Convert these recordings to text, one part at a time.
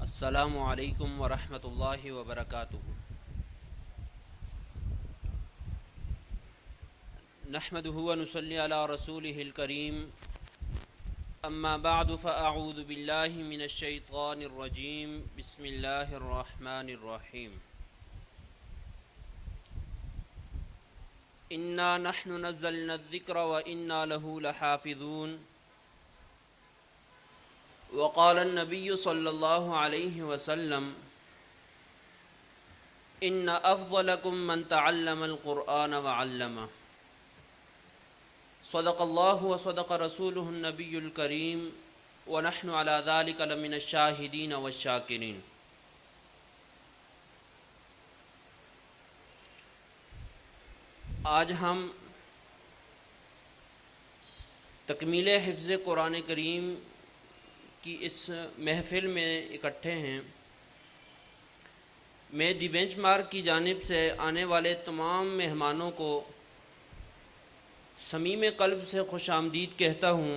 السلام علیکم ورحمۃ اللہ وبرکاتہ۔ نحمده ونصلی علی رسولہ الکریم، اما بعد فاعوذ باللہ من الشیطان الرجیم، بسم اللہ الرحمن الرحیم۔ انا نحن نزلنا الذکر وانا له لحافظون۔ وقال النبی صلی اللہ علیہ وسلم ان افضلکم من تعلم القرآن وعلمہ۔ صدق اللہ وصدق رسولہ النبی الکریم، ونحن علی ذلک لمن الشاہدین والشاکرین۔ آج ہم تکمیل حفظ قرآن کریم کی اس محفل میں اکٹھے ہیں۔ میں دی بینچ مارک کی جانب سے آنے والے تمام مہمانوں کو صمیم قلب سے خوش آمدید کہتا ہوں۔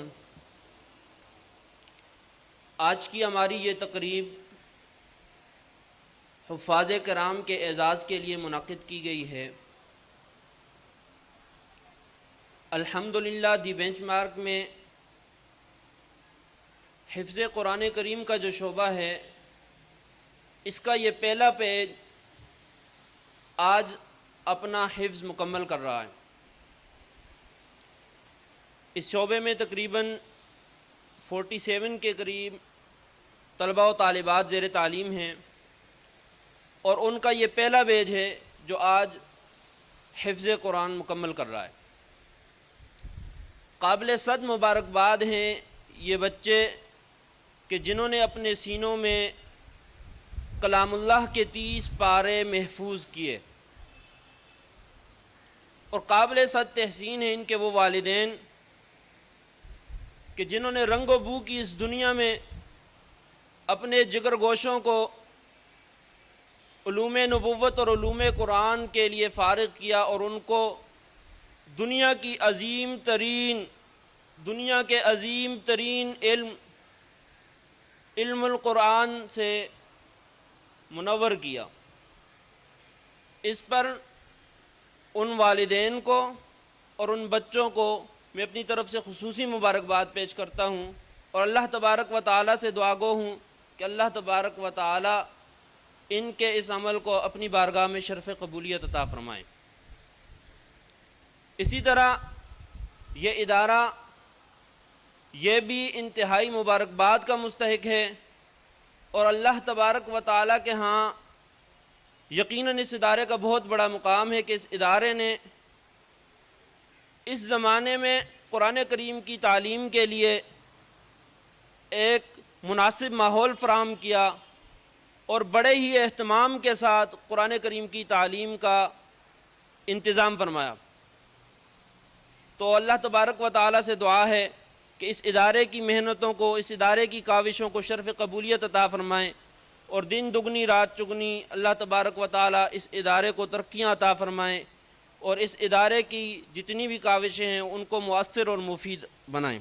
آج کی ہماری یہ تقریب حفاظ کرام کے اعزاز کے لیے منعقد کی گئی ہے۔ الحمدللہ دی بینچ مارک میں حفظ قرآن کریم کا جو شعبہ ہے، اس کا یہ پہلا پیج آج اپنا حفظ مکمل کر رہا ہے۔ اس شعبے میں تقریباً 47 کے قریب طلباء و طالبات زیر تعلیم ہیں، اور ان کا یہ پہلا بیچ ہے جو آج حفظ قرآن مکمل کر رہا ہے۔ قابل صد مبارکباد ہیں یہ بچے کہ جنہوں نے اپنے سینوں میں کلام اللہ کے 30 پارے محفوظ کیے، اور قابل صد تحسین ہیں ان کے وہ والدین کہ جنہوں نے رنگ و بو کی اس دنیا میں اپنے جگر گوشوں کو علوم نبوت اور علوم قرآن کے لیے فارغ کیا، اور ان کو دنیا کے عظیم ترین علم القرآن سے منور کیا۔ اس پر ان والدین کو اور ان بچوں کو میں اپنی طرف سے خصوصی مبارکباد پیش کرتا ہوں، اور اللہ تبارک و تعالیٰ سے دعا گو ہوں کہ اللہ تبارک و تعالیٰ ان کے اس عمل کو اپنی بارگاہ میں شرف قبولیت عطا فرمائیں۔ اسی طرح یہ ادارہ یہ بھی انتہائی مبارکباد کا مستحق ہے، اور اللہ تبارک و تعالیٰ کے ہاں یقیناً اس ادارے کا بہت بڑا مقام ہے کہ اس ادارے نے اس زمانے میں قرآن کریم کی تعلیم کے لیے ایک مناسب ماحول فراہم کیا، اور بڑے ہی اہتمام کے ساتھ قرآن کریم کی تعلیم کا انتظام فرمایا۔ تو اللہ تبارک و تعالیٰ سے دعا ہے کہ اس ادارے کی محنتوں کو، اس ادارے کی کاوشوں کو شرف قبولیت عطا فرمائیں، اور دن دگنی رات چگنی اللہ تبارک و تعالیٰ اس ادارے کو ترقیاں عطا فرمائیں، اور اس ادارے کی جتنی بھی کاوشیں ہیں ان کو مؤثر اور مفید بنائیں۔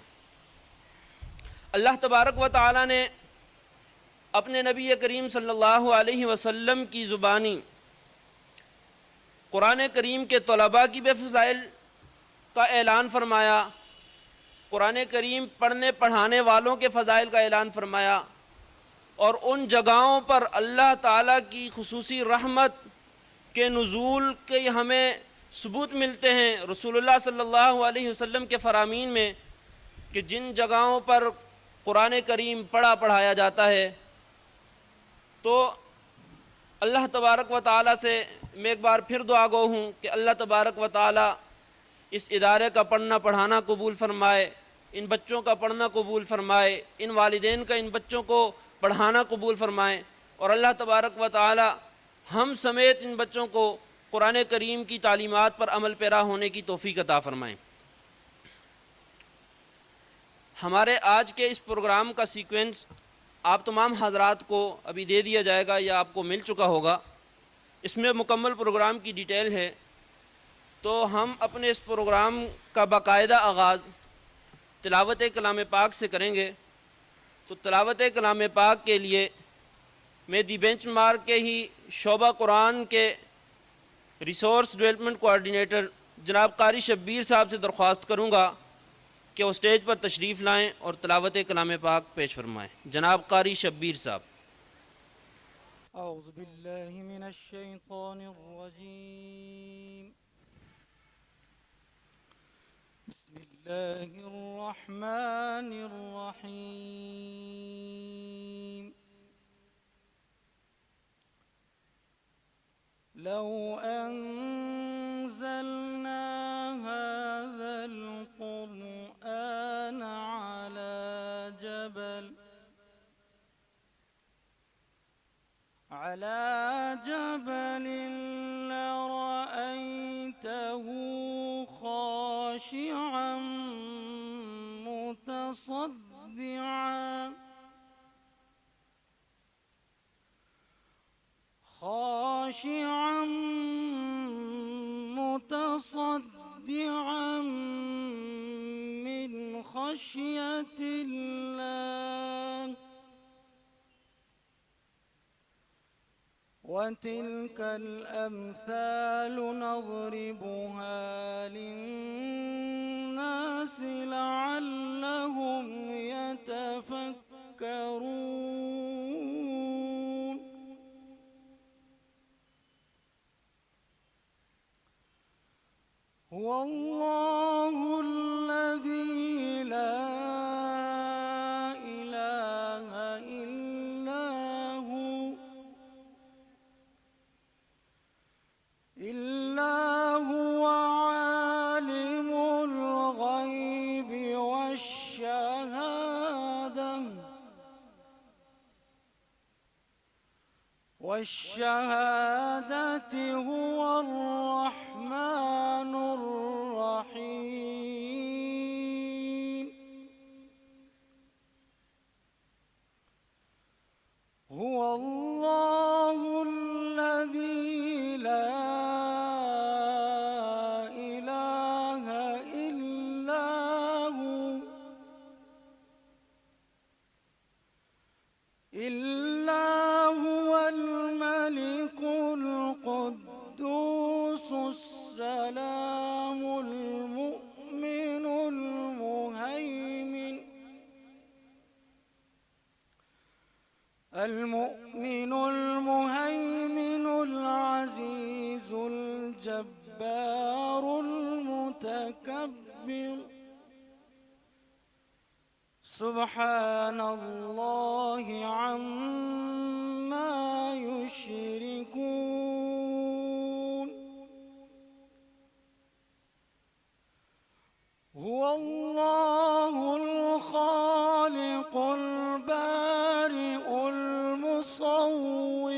اللہ تبارک و تعالیٰ نے اپنے نبی کریم صلی اللہ علیہ وسلم کی زبانی قرآن کریم کے طلباء کی بے فضائل کا اعلان فرمایا، قرآن کریم پڑھنے پڑھانے والوں کے فضائل کا اعلان فرمایا، اور ان جگہوں پر اللہ تعالیٰ کی خصوصی رحمت کے نزول کے ہمیں ثبوت ملتے ہیں رسول اللہ صلی اللہ علیہ وسلم کے فرامین میں، کہ جن جگہوں پر قرآن کریم پڑھایا جاتا ہے، تو اللہ تبارک و تعالیٰ سے میں ایک بار پھر دعا گو ہوں کہ اللہ تبارک و تعالیٰ اس ادارے کا پڑھنا پڑھانا قبول فرمائے، ان بچوں کا پڑھنا قبول فرمائے، ان والدین کا ان بچوں کو پڑھانا قبول فرمائے، اور اللہ تبارک و تعالیٰ ہم سمیت ان بچوں کو قرآن کریم کی تعلیمات پر عمل پیرا ہونے کی توفیق عطا فرمائیں۔ ہمارے آج کے اس پروگرام کا سیکوینس آپ تمام حضرات کو ابھی دے دیا جائے گا یا آپ کو مل چکا ہوگا۔ اس میں مکمل پروگرام کی ڈیٹیل ہے۔ تو ہم اپنے اس پروگرام کا باقاعدہ آغاز تلاوت کلام پاک سے کریں گے۔ تو تلاوت کلام پاک کے لیے میں دی بینچ مارک کے ہی شعبہ قرآن کے ریسورس ڈیولپمنٹ کوآرڈینیٹر جناب قاری شبیر صاحب سے درخواست کروں گا کہ وہ اسٹیج پر تشریف لائیں اور تلاوت کلام پاک پیش فرمائیں۔ جناب قاری شبیر صاحب۔ اعوذ باللہ من الشیطان الرجیم، بسم اللہ الرحمن الرحیم۔ لو انزلنا هذا القرآن على جبل لرأيته خاشعا متصدعا من خشية الله، وتلك الأمثال نضربها للناس لعلهم يتفكرون۔ هو الله الذي لا إله إلا هو عالم الغيب والشهادة هو الرحمن الرحيم۔ هو الله الذي لا إله إلا هو الملك القدوس السلام المؤمن المهيمن العزيز الجبار المتكبر، سبحان الله عما يشركون۔ هو الله الخالق البارئ المصور،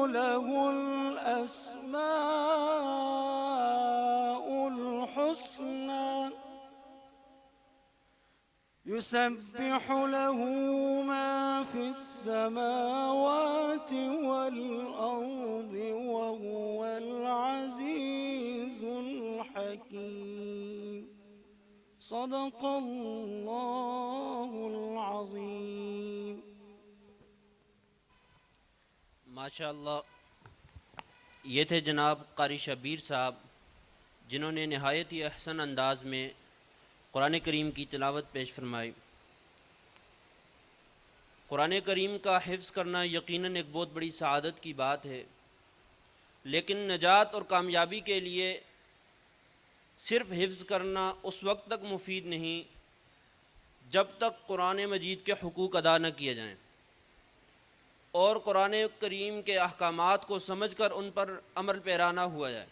له الأسماء الحسنى، يسبح له ما في السماوات والأرض وهو العزيز الحكيم۔ صدق اللہ العظیم۔ ماشاءاللہ، یہ تھے جناب قاری شبیر صاحب، جنہوں نے نہایت ہی احسن انداز میں قرآن کریم کی تلاوت پیش فرمائی۔ قرآن کریم کا حفظ کرنا یقیناً ایک بہت بڑی سعادت کی بات ہے، لیکن نجات اور کامیابی کے لیے صرف حفظ کرنا اس وقت تک مفید نہیں جب تک قرآن مجید کے حقوق ادا نہ کیے جائیں اور قرآن کریم کے احکامات کو سمجھ کر ان پر عمل پیرا نہ ہوا جائے۔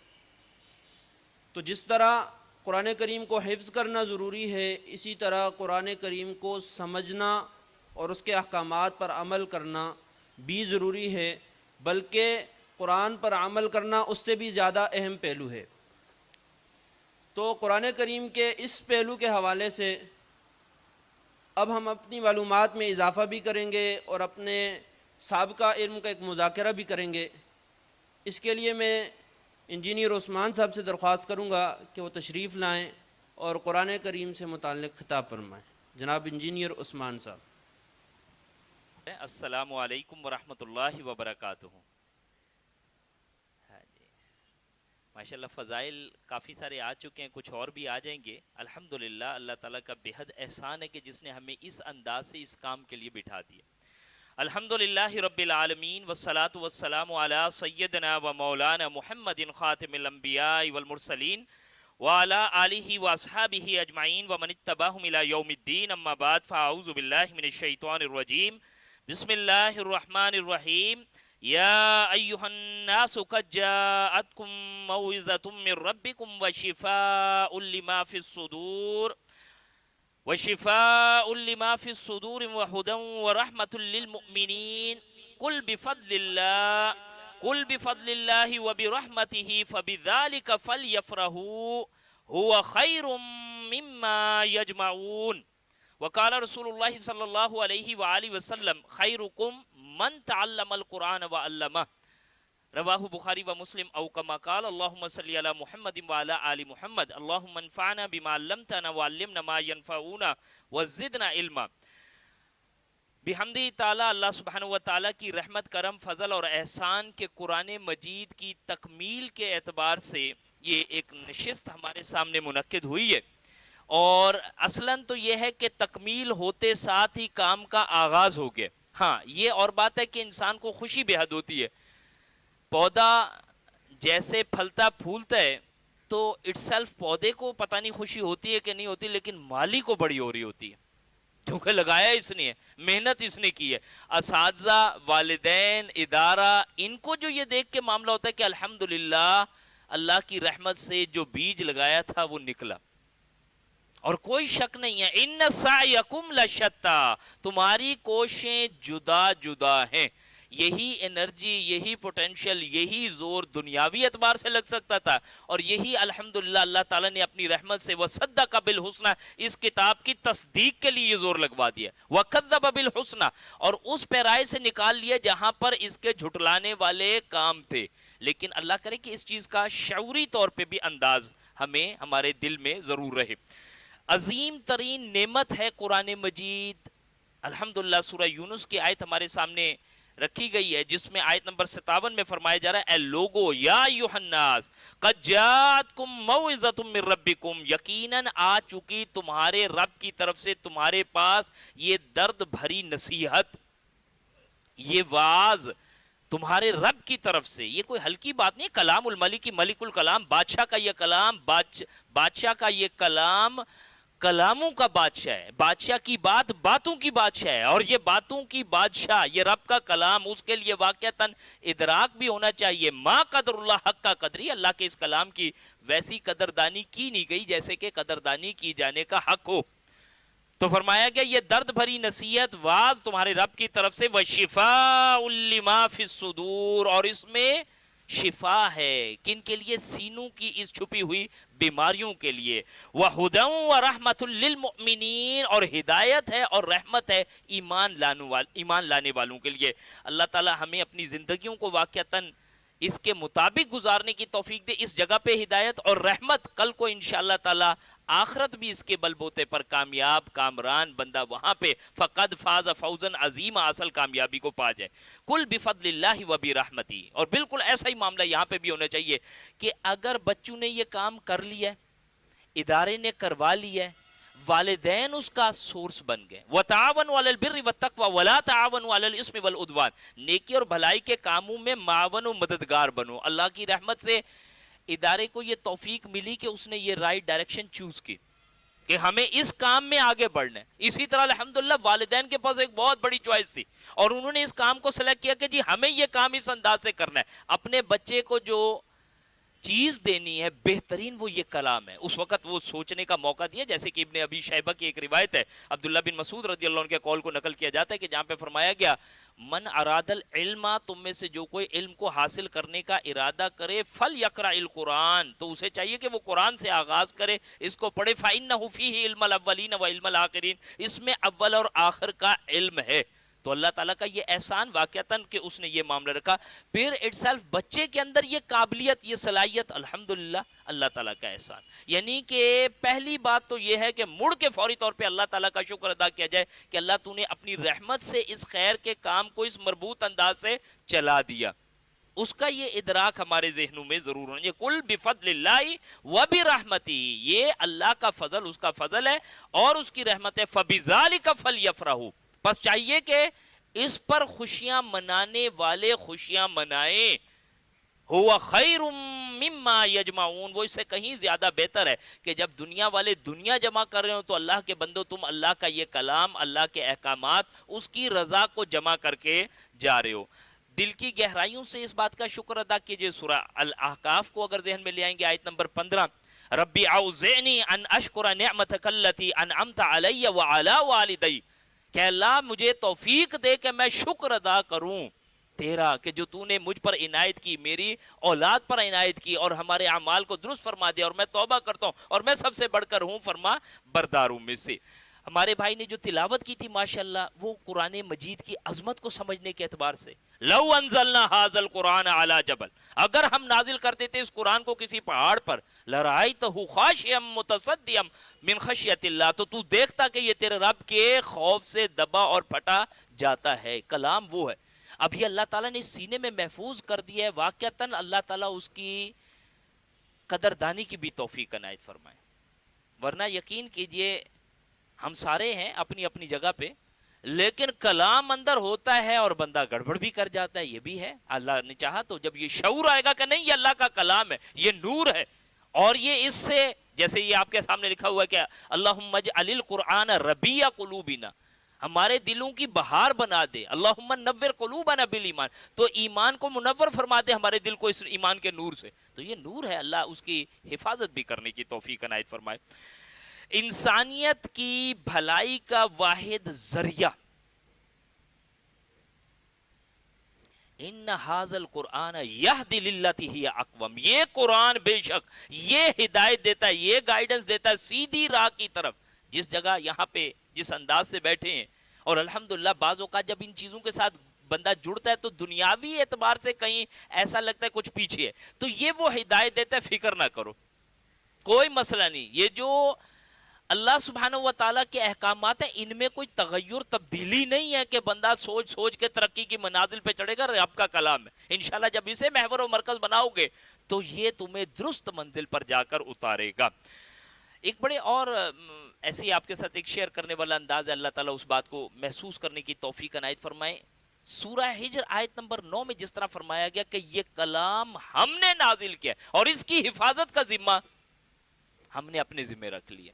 تو جس طرح قرآن کریم کو حفظ کرنا ضروری ہے، اسی طرح قرآن کریم کو سمجھنا اور اس کے احکامات پر عمل کرنا بھی ضروری ہے، بلکہ قرآن پر عمل کرنا اس سے بھی زیادہ اہم پہلو ہے۔ تو قرآن کریم کے اس پہلو کے حوالے سے اب ہم اپنی معلومات میں اضافہ بھی کریں گے اور اپنے سابقہ علم کا ایک مذاکرہ بھی کریں گے۔ اس کے لیے میں انجینئر عثمان صاحب سے درخواست کروں گا کہ وہ تشریف لائیں اور قرآن کریم سے متعلق خطاب فرمائیں۔ جناب انجینئر عثمان صاحب۔ السلام علیکم ورحمۃ اللہ وبرکاتہ۔ ہاں جی، ماشاءاللہ فضائل کافی سارے آ چکے ہیں، کچھ اور بھی آ جائیں گے۔ الحمدللہ اللہ تعالیٰ کا بےحد احسان ہے کہ جس نے ہمیں اس انداز سے اس کام کے لیے بٹھا دیا۔ الحمدللہ رب العالمین والصلاة والسلام علی سیدنا و مولانا محمد خاتم الانبیاء والمرسلین وعلی آلہ واصحابہ اجمعین ومن اتبعہم الی یوم الدین، اما بعد فاعوذ باللہ من الشیطان الرجیم، بسم اللہ الرحمن الرحیم۔ یا ایہا الناس قد جاءتکم موعظۃ من ربکم وشفاء لما فی الصدور وشفاء لما في الصدور وهدى ورحمة للمؤمنين قل بفضل الله وبرحمته فبذلك فليفرحوا هو خير مما يجمعون وقال رسول الله صلى الله عليه وآله وسلم خيركم من تعلم القرآن وعلمه رواہ بخاری و مسلم او کما قال اللہم صلی علی محمد وعلی آل محمد اللہم انفعنا بما علمتنا وعلمنا ما ينفعونا وزدنا علما۔ بحمدی تعالی اللہ سبحانہ وتعالی کی رحمت، کرم، فضل اور احسان کے قرآن مجید کی تکمیل کے اعتبار سے یہ ایک نشست ہمارے سامنے منعقد ہوئی ہے، اور اصلاً تو یہ ہے کہ تکمیل ہوتے ساتھ ہی کام کا آغاز ہو گیا۔ ہاں یہ اور بات ہے کہ انسان کو خوشی بے حد ہوتی ہے، پودا جیسے پھلتا پھولتا ہے تو اٹ سیلف پودے کو پتہ نہیں خوشی ہوتی ہے کہ نہیں ہوتی، لیکن مالی کو بڑی ہو رہی ہوتی ہے کیونکہ لگایا اس نے ہے، محنت اس نے کی ہے۔ اساتذہ، والدین، ادارہ، ان کو جو یہ دیکھ کے معاملہ ہوتا ہے کہ الحمدللہ اللہ کی رحمت سے جو بیج لگایا تھا وہ نکلا، اور کوئی شک نہیں ہے ان سعیکم لشتی، تمہاری کوششیں جدا جدا ہیں۔ یہی انرجی، یہی پوٹینشل، یہی زور دنیاوی اعتبار سے لگ سکتا تھا، اور یہی الحمدللہ اللہ تعالیٰ نے اپنی رحمت سے وصدق بالحسنی، اس کتاب کی تصدیق کے لیے یہ زور لگوا دیا، وکذب بالحسنی، اور اس پیرائے سے نکال لیا جہاں پر اس کے جھٹلانے والے کام تھے۔ لیکن اللہ کرے کہ اس چیز کا شعوری طور پہ بھی انداز ہمیں ہمارے دل میں ضرور رہے۔ عظیم ترین نعمت ہے قرآن مجید۔ الحمدللہ سورہ یونس کی آیت ہمارے سامنے رکھی گئی ہے، جس میں آیت نمبر 57 میں فرمایا جا رہا ہے، اے لوگو یا ایھا الناس قد جاءتکم موعظۃ من ربکم، یقیناً آ چکی تمہارے رب کی طرف سے تمہارے پاس یہ درد بھری نصیحت، یہ واعظ تمہارے رب کی طرف سے۔ یہ کوئی ہلکی بات نہیں، کلام الملک، ملک الکلام، بادشاہ کا یہ کلام، بادشاہ کا یہ کلام کلاموں کا بادشاہ ہے، بادشاہ کی بات باتوں کی بادشاہ ہے، اور یہ باتوں کی بادشاہ یہ رب کا کلام، اس کے لیے واقعتاً ادراک بھی ہونا چاہیے۔ ما قدر اللہ حق کا قدری، اللہ کے اس کلام کی ویسی قدردانی کی نہیں گئی جیسے کہ قدردانی کی جانے کا حق ہو۔ تو فرمایا گیا یہ درد بھری نصیحت، واعظ تمہارے رب کی طرف سے، وشفاء لما فی الصدور، اور اس میں شفا ہے کن کے لیے؟ سینوں کی اس چھپی ہوئی بیماریوں کے لیے، وہدی ورحمۃ للمؤمنین، اور ہدایت ہے اور رحمت ہے ایمان لانے والوں کے لیے۔ اللہ تعالی ہمیں اپنی زندگیوں کو واقعتاً اس کے مطابق گزارنے کی توفیق دے، اس جگہ پہ ہدایت اور رحمت، کل کو انشاءاللہ تعالی آخرت بھی اس کے بلبوتے پر کامیاب کامران بندہ وہاں پہ فقد فاز فوزا عظیما، اصل کامیابی کو پا جائے۔ کل بفضل اللہ وبرحمتہ، اور بالکل ایسا ہی معاملہ یہاں پہ بھی ہونا چاہیے کہ اگر بچوں نے یہ کام کر لیا ہے، ادارے نے کروا لیا ہے، والدین اس کا سورس بن گئے، وَتَعَاوَنُوا عَلَى الْبِرِّ وَالتَّقْوَى وَلَا تَعَاوَنُوا عَلَى الْإِثْمِ وَالْعُدْوَانِ، نیکی اور بھلائی کے کاموں میں معاون و مددگار بنو۔ اللہ کی رحمت سے ادارے کو یہ توفیق ملی کہ اس نے یہ رائٹ ڈائریکشن چوز کی کہ ہمیں اس کام میں آگے بڑھنا ہے۔ اسی طرح الحمدللہ والدین کے پاس ایک بہت بڑی چوائس تھی، اور انہوں نے اس کام کو سلیکٹ کیا کہ جی ہمیں یہ کام اس انداز سے کرنا ہے۔ اپنے بچے کو جو چیز دینی ہے بہترین وہ یہ کلام ہے، اس وقت وہ سوچنے کا موقع دیا، جیسے کہ ابن ابی شیبہ کی ایک روایت ہے، عبداللہ بن مسعود رضی اللہ عنہ کے قول کو نقل کیا جاتا ہے کہ جہاں پہ فرمایا گیا من اراد العلم، تم میں سے جو کوئی علم کو حاصل کرنے کا ارادہ کرے، فلیقرأ القرآن، تو اسے چاہیے کہ وہ قرآن سے آغاز کرے، اس کو پڑھے، فإنہ فیہ علم الاولین و علم الآخرین، اس میں اول اور آخر کا علم ہے۔ تو اللہ تعالیٰ کا یہ احسان واقعتاً کہ اس نے یہ معاملہ رکھا. پھر اٹ سیلف بچے کے اندر یہ قابلیت، یہ صلاحیت، الحمدللہ اللہ تعالیٰ کا احسان. یعنی کہ پہلی بات تو یہ ہے کہ مڑ کے فوری طور پہ اللہ تعالیٰ کا شکر ادا کیا جائے کہ اللہ تو نے اپنی رحمت سے اس خیر کے کام کو اس مربوط انداز سے چلا دیا. اس کا یہ ادراک ہمارے ذہنوں میں ضرور ہونا. یہ کل بفضل اللہ وبرحمتہ، یہ اللہ کا فضل، اس کا فضل ہے اور اس کی رحمت ہے. فبذالک فلیفرحوا، بس چاہیے کہ اس پر خوشیاں منانے والے خوشیاں منائیں. ہوا خیر مما یجمعون، وہ اس سے کہیں زیادہ بہتر ہے کہ جب دنیا والے دنیا جمع کر رہے ہو تو اللہ کے بندو تم اللہ کا یہ کلام، اللہ کے احکامات، اس کی رضا کو جمع کر کے جا رہے ہو. دل کی گہرائیوں سے اس بات کا شکر ادا کیجئے. سورہ الاحقاف کو اگر ذہن میں لے آئیں گے، آیت نمبر 15، ربی اوزعنی ان اشکر نعمتک التی انعمت علی وعلی والدی، کہ اللہ مجھے توفیق دے کہ میں شکر ادا کروں تیرا کہ جو تو نے مجھ پر عنایت کی، میری اولاد پر عنایت کی اور ہمارے اعمال کو درست فرما دیا، اور میں توبہ کرتا ہوں اور میں سب سے بڑھ کر ہوں فرما برداروں میں سے. ہمارے بھائی نے جو تلاوت کی تھی ماشاءاللہ، وہ قرآن مجید کی عظمت کو سمجھنے کے اعتبار سے، لو انزلنا ھذا القرآن علی جبل، اگر ہم نازل کرتے تھے اس قرآن کو کسی پہاڑ پر، لرأیتہ خاشعا متصدعا من خشیۃ اللہ، تو دیکھتا کہ یہ تیرے رب کے خوف سے دبا اور پھٹا جاتا ہے. کلام وہ ہے. ابھی اللہ تعالیٰ نے سینے میں محفوظ کر دیا ہے. واقعتاً اللہ تعالیٰ اس کی قدردانی کی بھی توفیق عنایت فرمائے. ورنہ یقین کیجئے ہم سارے ہیں اپنی اپنی جگہ پہ، لیکن کلام اندر ہوتا ہے اور بندہ گڑبڑ بھی کر جاتا ہے. یہ بھی ہے. اللہ نے چاہا تو جب یہ شعور آئے گا کہ نہیں یہ اللہ کا کلام ہے، یہ نور ہے، اور یہ اس سے جیسے یہ آپ کے سامنے لکھا ہوا ہے کہ اللہم اجعل القرآن ربیع قلوبنا، ہمارے دلوں کی بہار بنا دے. اللہم نور قلوبنا بالایمان، تو ایمان کو منور فرما دے ہمارے دل کو اس ایمان کے نور سے. تو یہ نور ہے، اللہ اس کی حفاظت بھی کرنے کی توفیق عنایت فرمائے. انسانیت کی بھلائی کا واحد ذریعہ ان ھذا القرآن یہدی للتی ہی اقوم، یہ قرآن بے شک یہ ہدایت دیتا ہے، یہ گائیڈنس دیتا ہے سیدھی راہ کی طرف. جس جگہ یہاں پہ جس انداز سے بیٹھے ہیں، اور الحمدللہ بعض اوقات جب ان چیزوں کے ساتھ بندہ جڑتا ہے تو دنیاوی اعتبار سے کہیں ایسا لگتا ہے کچھ پیچھے ہے، تو یہ وہ ہدایت دیتا ہے، فکر نہ کرو، کوئی مسئلہ نہیں. یہ جو اللہ سبحانہ و تعالیٰ کے احکامات ہیں ان میں کوئی تغیر تبدیلی نہیں ہے کہ بندہ سوچ سوچ کے ترقی کی منازل پہ چڑھے گا. رب کا کلام ہے، انشاءاللہ جب اسے محور و مرکز بناؤ گے تو یہ تمہیں درست منزل پر جا کر اتارے گا. ایک بڑے اور ایسے ہی آپ کے ساتھ ایک شیئر کرنے والا انداز ہے، اللہ تعالیٰ اس بات کو محسوس کرنے کی توفیق عنایت فرمائے. سورہ ہجر آیت نمبر 9 میں جس طرح فرمایا گیا کہ یہ کلام ہم نے نازل کیا اور اس کی حفاظت کا ذمہ ہم نے اپنے ذمہ رکھ لیا.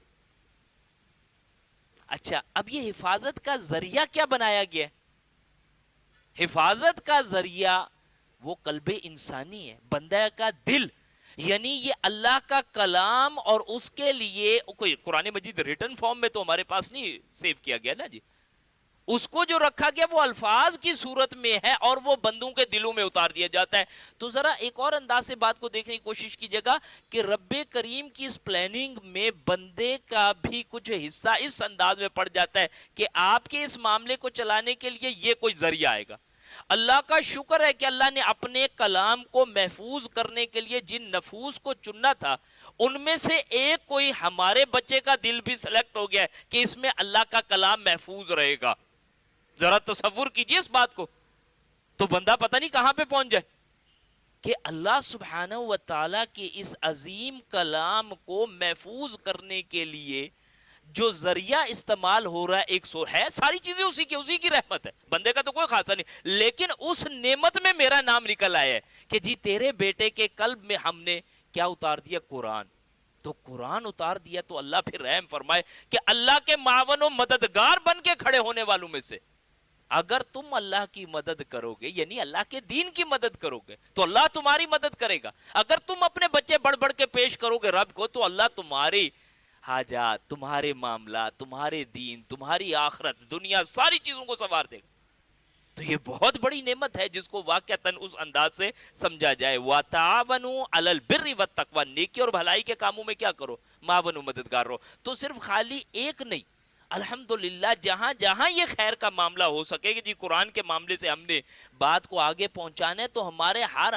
اچھا، اب یہ حفاظت کا ذریعہ کیا بنایا گیا؟ حفاظت کا ذریعہ وہ قلب انسانی ہے، بندہ کا دل. یعنی یہ اللہ کا کلام، اور اس کے لیے کوئی قرآن مجید ریٹن فارم میں تو ہمارے پاس نہیں سیو کیا گیا نا جی، اس کو جو رکھا گیا وہ الفاظ کی صورت میں ہے اور وہ بندوں کے دلوں میں اتار دیا جاتا ہے. تو ذرا ایک اور انداز سے بات کو دیکھنے کی کوشش کیجیے گا کہ رب کریم کی اس پلاننگ میں بندے کا بھی کچھ حصہ اس انداز میں پڑ جاتا ہے کہ آپ کے اس معاملے کو چلانے کے لیے یہ کوئی ذریعہ آئے گا. اللہ کا شکر ہے کہ اللہ نے اپنے کلام کو محفوظ کرنے کے لیے جن نفوس کو چننا تھا ان میں سے ایک کوئی ہمارے بچے کا دل بھی سلیکٹ ہو گیا ہے کہ اس میں اللہ کا کلام محفوظ رہے گا. ذرا تصور کیجئے اس بات کو، تو بندہ پتہ نہیں کہاں پہ پہنچ جائے کہ اللہ سبحانہ و تعالیٰ کے اس عظیم کلام کو محفوظ کرنے کے لیے جو ذریعہ استعمال ہو رہا ہے ایک سو ہے، ساری چیزیں اسی کی رحمت ہے، بندے کا تو کوئی خاصا نہیں، لیکن اس نعمت میں میرا نام نکل آیا ہے کہ جی تیرے بیٹے کے قلب میں ہم نے کیا اتار دیا؟ قرآن. تو قرآن اتار دیا تو اللہ پھر رحم فرمائے کہ اللہ کے معاون و مددگار بن کے کھڑے ہونے والوں میں سے اگر تم اللہ کی مدد کرو گے، یعنی اللہ کے دین کی مدد کرو گے تو اللہ تمہاری مدد کرے گا. اگر تم اپنے بچے بڑھ بڑھ کے پیش کرو گے رب کو تو اللہ تمہاری حاجات، تمہارے معاملات، تمہارے دین، تمہاری آخرت، دنیا، ساری چیزوں کو سنوار دے گا. تو یہ بہت بڑی نعمت ہے جس کو واقعتاً اس انداز سے سمجھا جائے. وَتَعَاوَنُوا عَلَى الْبِرِّ وَالتَّقْوَى، نیکی اور بھلائی کے کاموں میں کیا کرو؟ معاون و مددگار رہو. تو صرف خالی ایک نہیں، الحمدللہ جہاں جہاں یہ خیر کا معاملہ ہو سکے کہ جی قرآن کے معاملے سے ہم نے بات کو آگے پہنچانا ہے، تو ہمارے ہر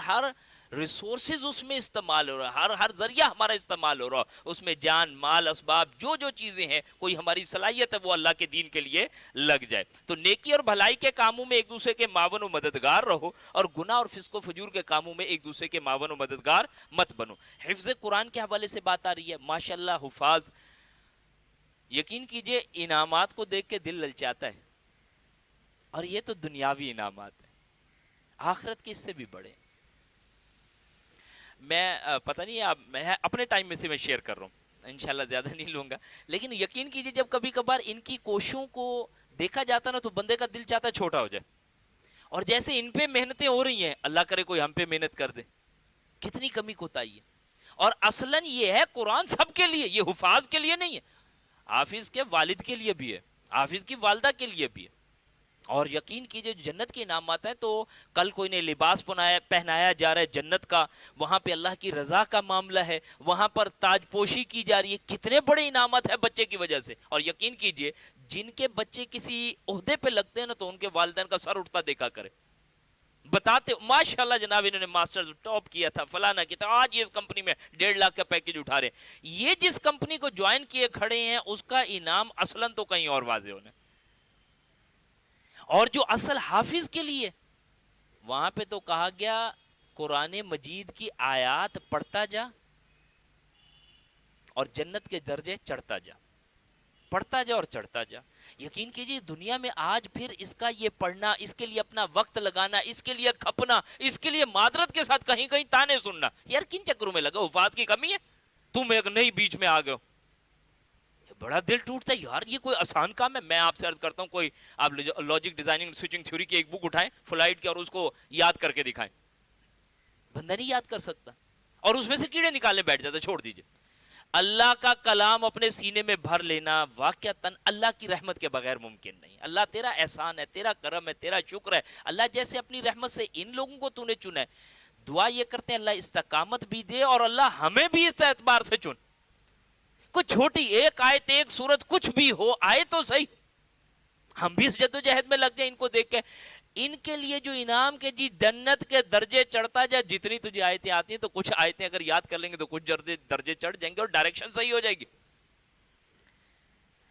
ریسورسز اس میں استعمال ہو رہا ہے، ہر ذریعہ ہمارا استعمال ہو رہا ہے، اس میں جان مال اسباب جو چیزیں ہیں، کوئی ہماری صلاحیت ہے وہ اللہ کے دین کے لیے لگ جائے۔ تو نیکی اور بھلائی کے کاموں میں ایک دوسرے کے معاون و مددگار رہو، اور گناہ اور فسق و فجور کے کاموں میں ایک دوسرے کے معاون و مددگار مت بنو۔ حفظ قرآن کے حوالے سے بات آ رہی ہے، ماشاءاللہ حفاظ، یقین کیجئے انعامات کو دیکھ کے دل للچاتا ہے، اور یہ تو دنیاوی انعامات ہیں، آخرت کے اس سے بھی بڑے۔ میں پتہ نہیں آپ، میں اپنے ٹائم میں سے میں شیئر کر رہا ہوں، انشاءاللہ زیادہ نہیں لوں گا، لیکن یقین کیجئے جب کبھی کبھار ان کی کوششوں کو دیکھا جاتا نا تو بندے کا دل چاہتا ہے چھوٹا ہو جائے، اور جیسے ان پہ محنتیں ہو رہی ہیں، اللہ کرے کوئی ہم پہ محنت کر دے، کتنی کمی کوتاہی ہے۔ اور اصلاً یہ ہے قرآن سب کے لیے، یہ حفاظ کے لیے نہیں ہے، حافظ کے والد کے لیے بھی ہے، حافظ کی والدہ کے لیے بھی ہے۔ اور یقین کیجئے جنت کے انعامات ہیں، تو کل کوئی نے لباس پہنایا جا رہا ہے جنت کا، وہاں پہ اللہ کی رضا کا معاملہ ہے، وہاں پر تاج پوشی کی جا رہی ہے، کتنے بڑے انعامات ہیں بچے کی وجہ سے۔ اور یقین کیجئے جن کے بچے کسی عہدے پہ لگتے ہیں نا تو ان کے والدین کا سر اٹھتا دیکھا کرے، بتاتے ماشاءاللہ جناب انہوں نے ماسٹرز ٹاپ کیا تھا، فلانا کیا تھا، آج یہ اس کمپنی میں 1.5 لاکھ کا پیکج اٹھا رہے ہیں۔ یہ جس کمپنی کو جوائن کیے کھڑے ہیں اس کا انعام اصلاً تو کہیں اور واضح ہونا ہے۔ اور جو اصل حافظ کے لیے وہاں پہ تو کہا گیا قرآن مجید کی آیات پڑھتا جا اور جنت کے درجے چڑھتا جا، پڑھتا جا اور چڑھتا جا۔ یقین کیجئے دنیا میں آج پھر اس کا یہ پڑھنا، اس کے لیے اپنا وقت لگانا، اس کے لیے کھپنا، اس کے لیے معذرت کے ساتھ کہیں کہیں تانے سننا، یار کن چکروں میں لگا، حفاظ کی کمی ہے، تم ایک نئی بیچ میں آ گئے ہو، بڑا دل ٹوٹتا ہے یار، یہ کوئی آسان کام ہے؟ میں آپ سے عرض کرتا ہوں کوئی آپ لاجک ڈیزائننگ سوئچنگ تھیوری کی ایک بک اٹھائیں فلائٹ کی اور اس کو یاد کر کے دکھائیں، بندہ نہیں یاد کر سکتا، اور اس میں سے کیڑے نکالنے بیٹھ جاتا، چھوڑ دیجئے۔ اللہ کا کلام اپنے سینے میں بھر لینا واقعتاً اللہ کی رحمت کے بغیر ممکن نہیں۔ اللہ تیرا احسان ہے، تیرا کرم ہے، تیرا شکر ہے، اللہ جیسے اپنی رحمت سے ان لوگوں کو تو نے چنا ہے، دعا یہ کرتے ہیں اللہ استقامت بھی دے اور اللہ ہمیں بھی اس اعتبار سے چن، کچھ چھوٹی ایک آیت ایک سورت کچھ بھی ہو آئے تو صحیح، ہم بھی اس جدوجہد میں لگ جائیں ان کو دیکھ کے، ان کے لیے جو انعام کے جی جنت کے درجے چڑھتا جائے، جتنی تجھے آیتیں آتی ہیں تو کچھ آیتیں اگر یاد کر لیں گے تو کچھ درجے چڑھ جائیں گے اور ڈائریکشن صحیح ہو جائے گی۔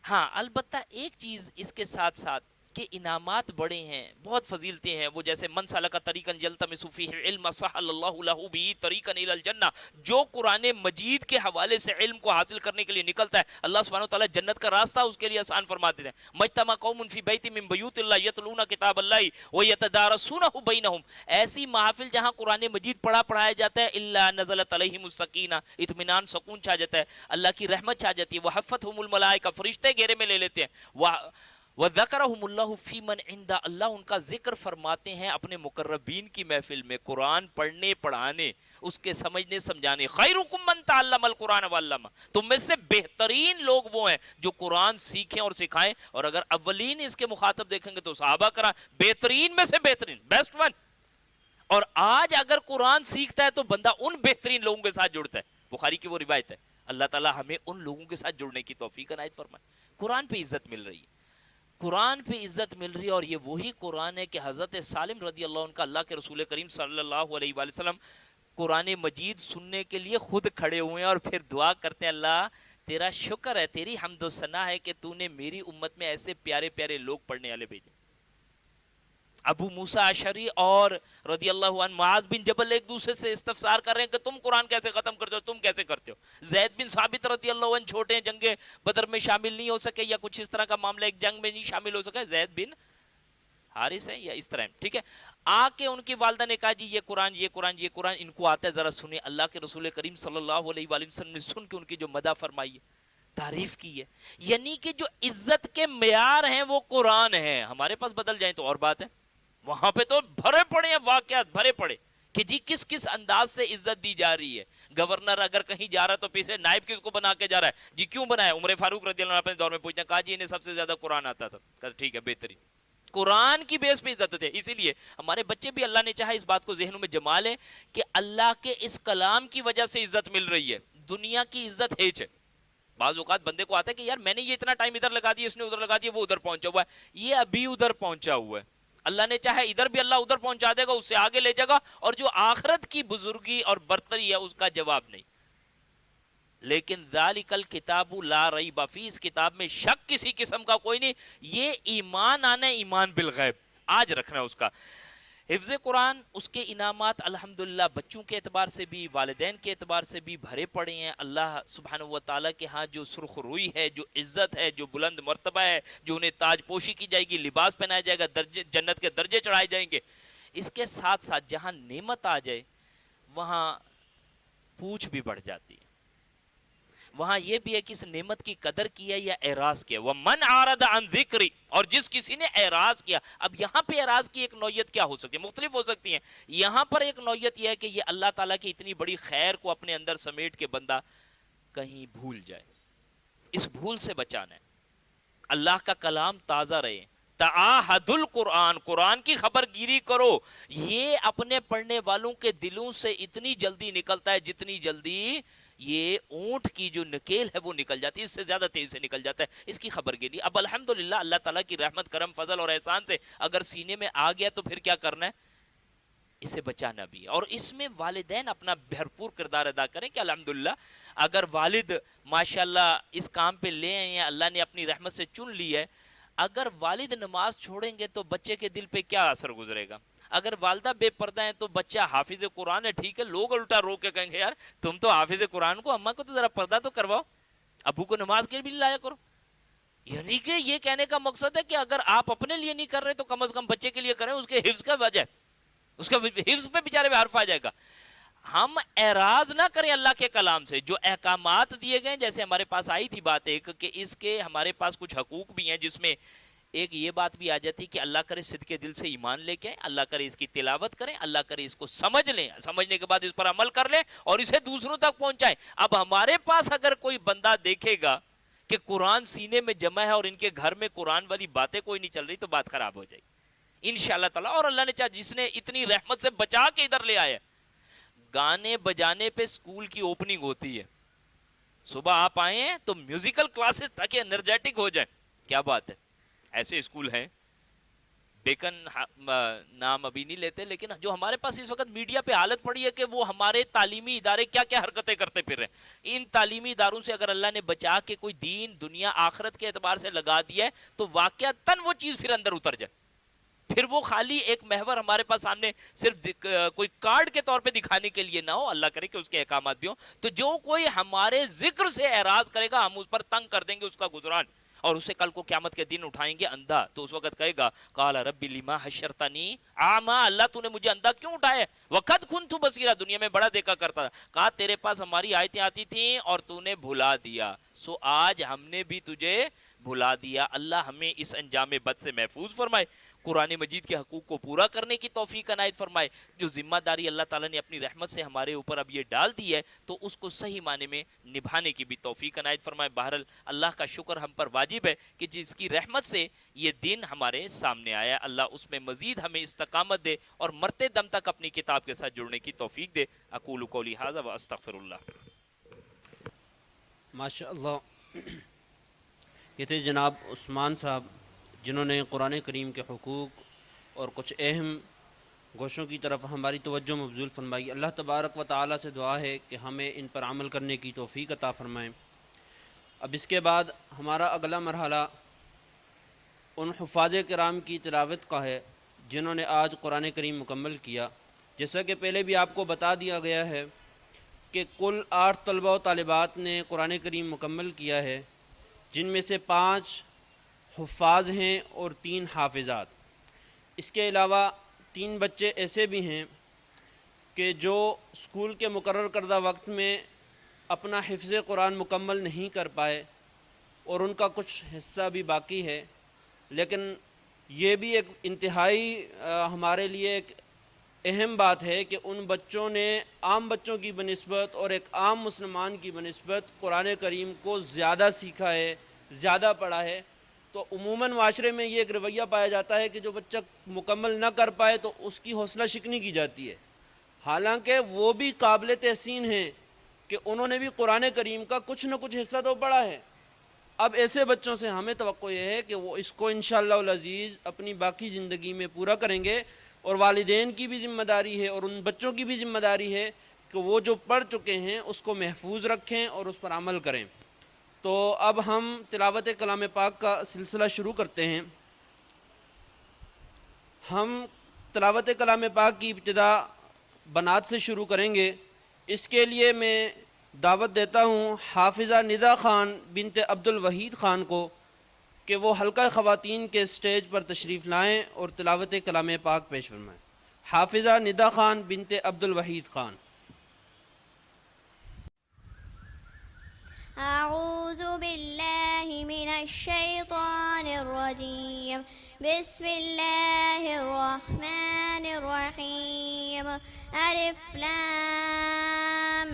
ہاں البتہ ایک چیز اس کے ساتھ ساتھ کہ انعامات بڑے ہیں، بہت فضیلتیں ہیں، وہ جیسے من سلک طریقا یلتمس فیہ علما سہل اللہ لہ بہ طریقا الی الجنہ، جو قرآن مجید کے حوالے سے علم کو حاصل کرنے کے لیے نکلتا ہے اللہ سبحانہ وتعالی جنت کا راستہ اس کے لیے آسان فرما دیتے ہیں۔ مجتمع قوم فی بیت من بیوت اللہ یتلون کتاب اللہ ویتدارسونہ بینہم، ایسی محافل جہاں قرآن مجید پڑھایا جاتا ہے، الا نزلت علیہم السکینہ، اطمینان سکون چھا جاتا ہے، اللہ کی رحمت چھا جاتی ہے، وحفتہم الملائکہ، فرشتے گھیرے میں لے لیتے ہیں، وَذَكَرَهُمُ اللَّهُ فِي مَنْ عِنْدَ، اللہ ان کا ذکر فرماتے ہیں اپنے مقربین کی محفل میں، قرآن پڑھنے پڑھانے، اس کے سمجھنے سمجھانے۔ خَيْرُكُمْ مَنْ تَعَلَّمَ الْقُرْآنَ وَعَلَّمَهُ، تم میں سے بہترین لوگ وہ ہیں جو قرآن سیکھیں اور سکھائیں۔ اور اگر اولین اس کے مخاطب دیکھیں گے تو صحابہ کرام، بہترین میں سے بہترین، بیسٹ ون۔ اور آج اگر قرآن سیکھتا ہے تو بندہ ان بہترین لوگوں کے ساتھ جڑتا ہے، بخاری کی وہ روایت ہے، اللہ تعالی ہمیں ان لوگوں کے ساتھ جڑنے کی توفیق عنایت فرمائے۔ قرآن پہ عزت مل رہی ہے، قرآن پہ عزت مل رہی ہے، اور یہ وہی قرآن ہے کہ حضرت سالم رضی اللہ عنہ کا اللہ کے رسول کریم صلی اللہ علیہ وآلہ وسلم قرآن مجید سننے کے لیے خود کھڑے ہوئے ہیں اور پھر دعا کرتے ہیں اللہ تیرا شکر ہے، تیری حمد و ثنا ہے کہ تو نے میری امت میں ایسے پیارے پیارے لوگ پڑھنے والے بھیجے۔ ابو موسیٰ اشعری اور رضی اللہ عنہ معاذ بن جبل ایک دوسرے سے استفسار کر رہے ہیں کہ تم قرآن کیسے ختم کرتے ہو، تم کیسے کرتے ہو۔ زید بن ثابت رضی اللہ عنہ چھوٹے ہیں، جنگ بدر میں شامل نہیں ہو سکے یا کچھ اس طرح کا معاملہ، ایک جنگ میں نہیں شامل ہو سکے، زید بن حارث ہے یا اس طرح، ٹھیک ہے، آ کے ان کی والدہ نے کہا جی یہ قرآن یہ قرآن یہ قرآن ان کو آتا ہے، ذرا سنیں۔ اللہ کے رسول کریم صلی اللہ علیہ وآلہ وسلم نے سن کے ان کی جو مدح فرمائی ہے، تعریف کی ہے، یعنی کہ جو عزت کے معیار ہیں وہ قرآن ہیں، ہمارے پاس بدل جائیں تو اور بات ہے، وہاں پہ تو بھرے پڑے ہیں واقعات، بھرے پڑے کہ جی کس کس انداز سے عزت دی جا رہی ہے۔ گورنر اگر کہیں جا رہا ہے تو پیچھے نائب کس کو بنا کے جا رہا ہے، جی کیوں بنایا؟ عمر فاروق رضی اللہ عنہ اپنے دور میں پوچھتے ہیں، کہا جی انہیں سب سے زیادہ قرآن آتا تھا، کہا ٹھیک ہے بہترین، قرآن کی بیس پہ عزت ہوتی ہے۔ اسی لیے ہمارے بچے بھی اللہ نے چاہا اس بات کو ذہنوں میں جما لیں کہ اللہ کے اس کلام کی وجہ سے عزت مل رہی ہے، دنیا کی عزت ہیچ ہے، بعض اوقات بندے کو آتا ہے کہ یار میں نے یہ اتنا ٹائم ادھر لگا دیا، اس نے ادھر لگا دیا، وہ ادھر پہنچا ہوا ہے، یہ ابھی ادھر پہنچا ہوا ہے، اللہ نے چاہے ادھر بھی اللہ ادھر پہنچا دے گا، اس سے آگے لے جائے گا، اور جو آخرت کی بزرگی اور برتری ہے اس کا جواب نہیں۔ لیکن ذالک الکتاب لا ریب فیہ، اس کتاب میں شک کسی قسم کا کوئی نہیں، یہ ایمان آنا، ایمان بالغیب آج رکھنا اس کا۔ حفظ قرآن، اس کے انعامات الحمدللہ بچوں کے اعتبار سے بھی، والدین کے اعتبار سے بھی بھرے پڑے ہیں۔ اللہ سبحانہ و تعالیٰ کے ہاں جو سرخ روئی ہے، جو عزت ہے، جو بلند مرتبہ ہے، جو انہیں تاج پوشی کی جائے گی، لباس پہنایا جائے گا، درجے جنت کے درجے چڑھائے جائیں گے، اس کے ساتھ ساتھ جہاں نعمت آ جائے وہاں پوچھ بھی بڑھ جاتی ہے، وہاں یہ بھی ہے کہ اس نعمت کی قدر کیا یا اعراض کیا۔ وَمَنْ عَارَضَ عَنْ ذِكْرِ، اور جس کسی نے اعراض کیا۔ اب یہاں پہ اعراض کی ایک نوعیت کیا ہو سکتی ہے؟ مختلف ہو سکتی ہیں۔ یہاں پر ایک نوعیت یہ ہے کہ یہ اللہ تعالیٰ کی اتنی بڑی خیر کو اپنے اندر سمیٹ کے بندہ کہیں بھول جائے، اس بھول سے بچانا ہے۔ اللہ کا کلام تازہ رہے، تعاہد القرآن، قرآن کی خبر گیری کرو، یہ اپنے پڑھنے والوں کے دلوں سے اتنی جلدی نکلتا ہے جتنی جلدی یہ اونٹ کی جو نکیل ہے وہ نکل جاتی ہے، اس سے زیادہ تیز سے نکل جاتا ہے، اس کی خبر گیری۔ اب الحمدللہ اللہ تعالیٰ کی رحمت، کرم، فضل اور احسان سے اگر سینے میں آ گیا تو پھر کیا کرنا ہے؟ اسے بچانا بھی ہے، اور اس میں والدین اپنا بھرپور کردار ادا کریں کہ الحمدللہ اگر والد ماشاءاللہ اس کام پہ لے آئے ہیں، اللہ نے اپنی رحمت سے چن لی ہے، اگر والد نماز چھوڑیں گے تو بچے کے دل پہ کیا اثر گزرے گا؟ اگر والدہ بے پردہ ہیں تو بچہ حافظ قرآن ہے، ٹھیک ہے، لوگ الٹا رو کے کہیں گے یار تم تو حافظ قرآن کو، اماں کو تو ذرا پردہ تو کرواؤ، ابو کو نماز کے بھی لایا کرو۔ یعنی کہ یہ کہنے کا مقصد ہے کہ اگر آپ اپنے لیے نہیں کر رہے تو کم از کم بچے کے لیے کریں، اس کے حفظ کا وجہ ہے، اس کا حفظ پہ بیچارے پہ حرف آ جائے گا۔ ہم اعراض نہ کریں اللہ کے کلام سے، جو احکامات دیے گئے، جیسے ہمارے پاس آئی تھی بات ایک کہ اس کے ہمارے پاس کچھ حقوق بھی ہیں، جس میں ایک یہ بات بھی آ جاتی کہ اللہ کرے صدقے دل سے ایمان لے کے، اللہ کرے اس کی تلاوت کریں، اللہ کرے اس کو سمجھ لیں، سمجھنے کے بعد اس پر عمل کر لیں اور اسے دوسروں تک پہنچائیں۔ اب ہمارے پاس اگر کوئی بندہ دیکھے گا کہ قرآن سینے میں جمع ہے اور ان کے گھر میں قرآن والی باتیں کوئی نہیں چل رہی تو بات خراب ہو جائے گی انشاءاللہ تعالیٰ۔ اور اللہ نے چاہا جس نے اتنی رحمت سے بچا کے ادھر لے آیا، گانے بجانے پہ سکول کی اوپننگ ہوتی ہے، صبح آپ آئے ہیں تو میوزیکل کلاسز تاکہ انرجیٹک ہو جائیں، کیا بات ہے۔ ایسے اسکول ہیں، بیکن نام ابھی نہیں لیتے، لیکن جو ہمارے پاس اس وقت میڈیا پہ حالت پڑی ہے کہ وہ ہمارے تعلیمی ادارے کیا کیا حرکتیں کرتے پھر رہے ہیں۔ ان تعلیمی اداروں سے اگر اللہ نے بچا کے کوئی دین دنیا آخرت کے اعتبار سے لگا دیا ہے تو واقعتاً وہ چیز پھر اندر اتر جائے، پھر وہ خالی ایک محور ہمارے پاس سامنے صرف کوئی کارڈ کے طور پہ دکھانے کے لیے نہ ہو، اللہ کرے کہ اس کے احکامات بھی ہوں۔ تو جو کوئی ہمارے ذکر سے اعراض کرے گا ہم اس پر تنگ کر دیں گے اس کا گزران، اور اسے کل کو قیامت کے دن اٹھائیں گے اندھا، تو اس وقت کہے گا قال رب لما حشرتنی اعما، اللہ تو نے مجھے اندھا کیوں اٹھایا، وقد کنت بصیرا، دنیا میں بڑا دیکھا کرتا تھا، کہا تیرے پاس ہماری آیتیں آتی تھیں اور تو نے بھلا دیا، سو آج ہم نے بھی تجھے بھلا دیا۔ اللہ ہمیں اس انجام بد سے محفوظ فرمائے، قرآن مجید کے حقوق کو پورا کرنے کی توفیق عنایت فرمائے۔ جو ذمہ داری اللہ تعالیٰ نے اپنی رحمت سے ہمارے اوپر اب یہ ڈال دی ہے تو اس کو صحیح معنی میں نبھانے کی بھی توفیق عنایت فرمائے۔ بہرحال اللہ کا شکر ہم پر واجب ہے کہ جس کی رحمت سے یہ دن ہمارے سامنے آیا، اللہ اس میں مزید ہمیں استقامت دے اور مرتے دم تک اپنی کتاب کے ساتھ جڑنے کی توفیق دے۔ اقول قولی ھذا واستغفر اللہ۔ ماشاء اللہ، یہ تھے جناب عثمان صاحب جنہوں نے قرآن کریم کے حقوق اور کچھ اہم گوشوں کی طرف ہماری توجہ مبذول فرمائی۔ اللہ تبارک و تعالیٰ سے دعا ہے کہ ہمیں ان پر عمل کرنے کی توفیق عطا فرمائیں۔ اب اس کے بعد ہمارا اگلا مرحلہ ان حفاظ کرام کی تلاوت کا ہے جنہوں نے آج قرآن کریم مکمل کیا۔ جیسا کہ پہلے بھی آپ کو بتا دیا گیا ہے کہ کل 8 طلبہ و طالبات نے قرآن کریم مکمل کیا ہے، جن میں سے 5 حفاظ ہیں اور 3 حافظات۔ اس کے علاوہ 3 بچے ایسے بھی ہیں کہ جو اسکول کے مقرر کردہ وقت میں اپنا حفظ قرآن مکمل نہیں کر پائے اور ان کا کچھ حصہ بھی باقی ہے، لیکن یہ بھی ایک انتہائی ہمارے لیے ایک اہم بات ہے کہ ان بچوں نے عام بچوں کی بنسبت اور ایک عام مسلمان کی بنسبت قرآن کریم کو زیادہ سیکھا ہے، زیادہ پڑھا ہے۔ تو عموماً معاشرے میں یہ ایک رویہ پایا جاتا ہے کہ جو بچہ مکمل نہ کر پائے تو اس کی حوصلہ شکنی کی جاتی ہے، حالانکہ وہ بھی قابل تحسین ہیں کہ انہوں نے بھی قرآن کریم کا کچھ نہ کچھ حصہ تو پڑھا ہے. اب ایسے بچوں سے ہمیں توقع یہ ہے کہ وہ اس کو انشاءاللہ العزیز اپنی باقی زندگی میں پورا کریں گے، اور والدین کی بھی ذمہ داری ہے اور ان بچوں کی بھی ذمہ داری ہے کہ وہ جو پڑھ چکے ہیں اس کو محفوظ رکھیں اور اس پر عمل کریں. تو اب ہم تلاوت کلام پاک کا سلسلہ شروع کرتے ہیں. ہم تلاوت کلام پاک کی ابتدا بنات سے شروع کریں گے. اس کے لیے میں دعوت دیتا ہوں حافظہ ندا خان بنت عبد الوحید خان کو کہ وہ حلقہ خواتین کے سٹیج پر تشریف لائیں اور تلاوت کلام پاک پیش فرمائیں. حافظہ ندا خان بنت عبد الوحید خان. أعوذ بالله من الشيطان الرجيم. بسم الله الرحمن الرحيم. ألف لام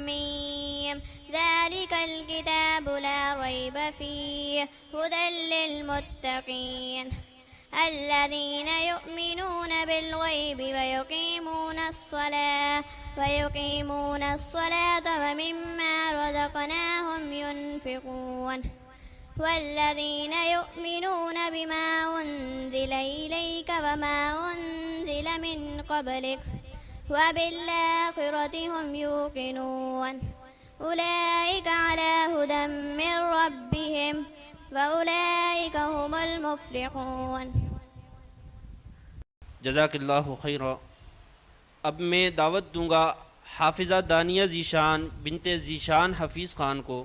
ميم. ذلك الكتاب لا ريب فيه هدى للمتقين الذين يؤمنون بالغيب ويقيمون الصلاة ومما رزقناهم ينفقون والذين يؤمنون بما أنزل إليك وما أنزل من قبلك وبالآخرة هم يوقنون أولئك على هدى من ربهم وأولئك هم المفلحون. جزاک اللہ خیرا. اب میں دعوت دوں گا حافظہ دانیہ ذیشان بنت ذیشان حفیظ خان کو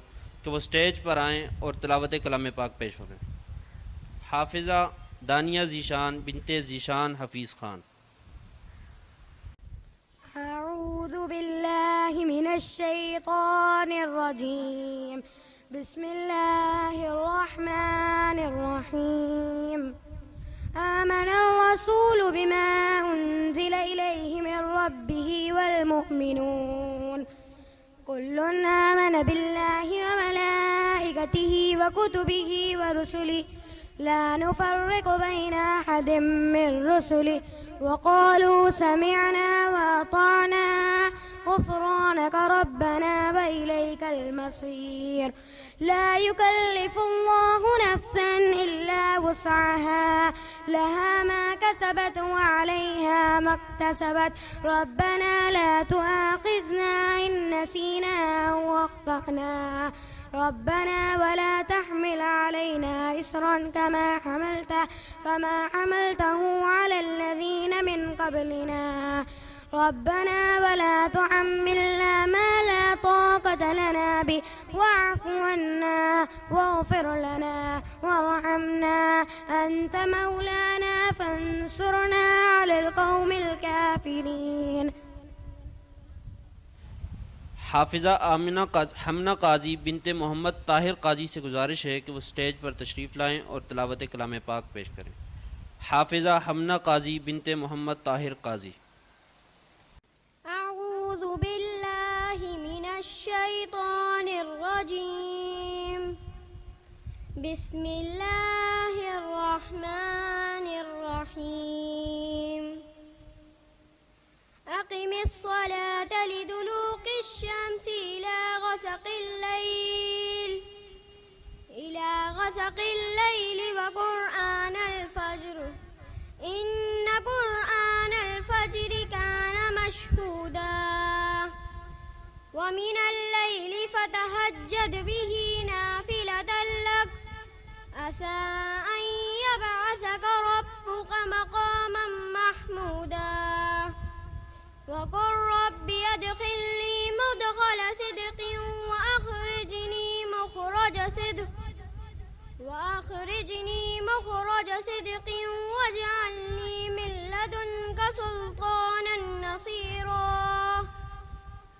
کہ وہ سٹیج پر آئیں اور تلاوت کلام پاک پیش کریں. حافظہ دانیہ ذیشان بنت ذیشان حفیظ خان. أعوذ بالله من الشيطان الرجيم. بسم الله الرحمن الرحيم. آمن الرسول بما أنزل إليه من ربه والمؤمنون كل آمن بالله وملائكته وكتبه ورسله لا نفرق بين أحد من رسله وقالوا سمعنا وأطعنا غفرانك ربنا وإليك المصير. لا يكلف الله نفسا إلا وسعها لها ما كسبت وعليها ما اكتسبت ربنا لا تؤاخذنا إن نسينا أو أخطأنا ربنا ولا تحمل علينا إصرا كما حملته على الذين من قبلنا ربنا ولا تحملنا ما لا طاقة لنا به واعف عنا واغفر لنا وارحمنا أنت مولانا فانصرنا على القوم الكافرين. حافظہ حمنہ قاضی بنت محمد طاہر قاضی سے گزارش ہے کہ وہ سٹیج پر تشریف لائیں اور تلاوت کلام پاک پیش کریں. حافظہ حمنہ قاضی بنت محمد طاہر قاضی. أعوذ بالله من الشيطان الرجيم. بسم الله الرحمن الرحيم. أقم الصلاة لدلوق الشمس إلى غسق الليل وقرآن الفجر إن قرآن الفجر كان مشهودا ومن الليل فتهجد به نافلة لك عسى أن يبعثك ربك مقاما محمودا وقل رب ادخلني مدخل صدق وأخرجني مخرج صدق واجعلني من لدنك سلطانا نصيرا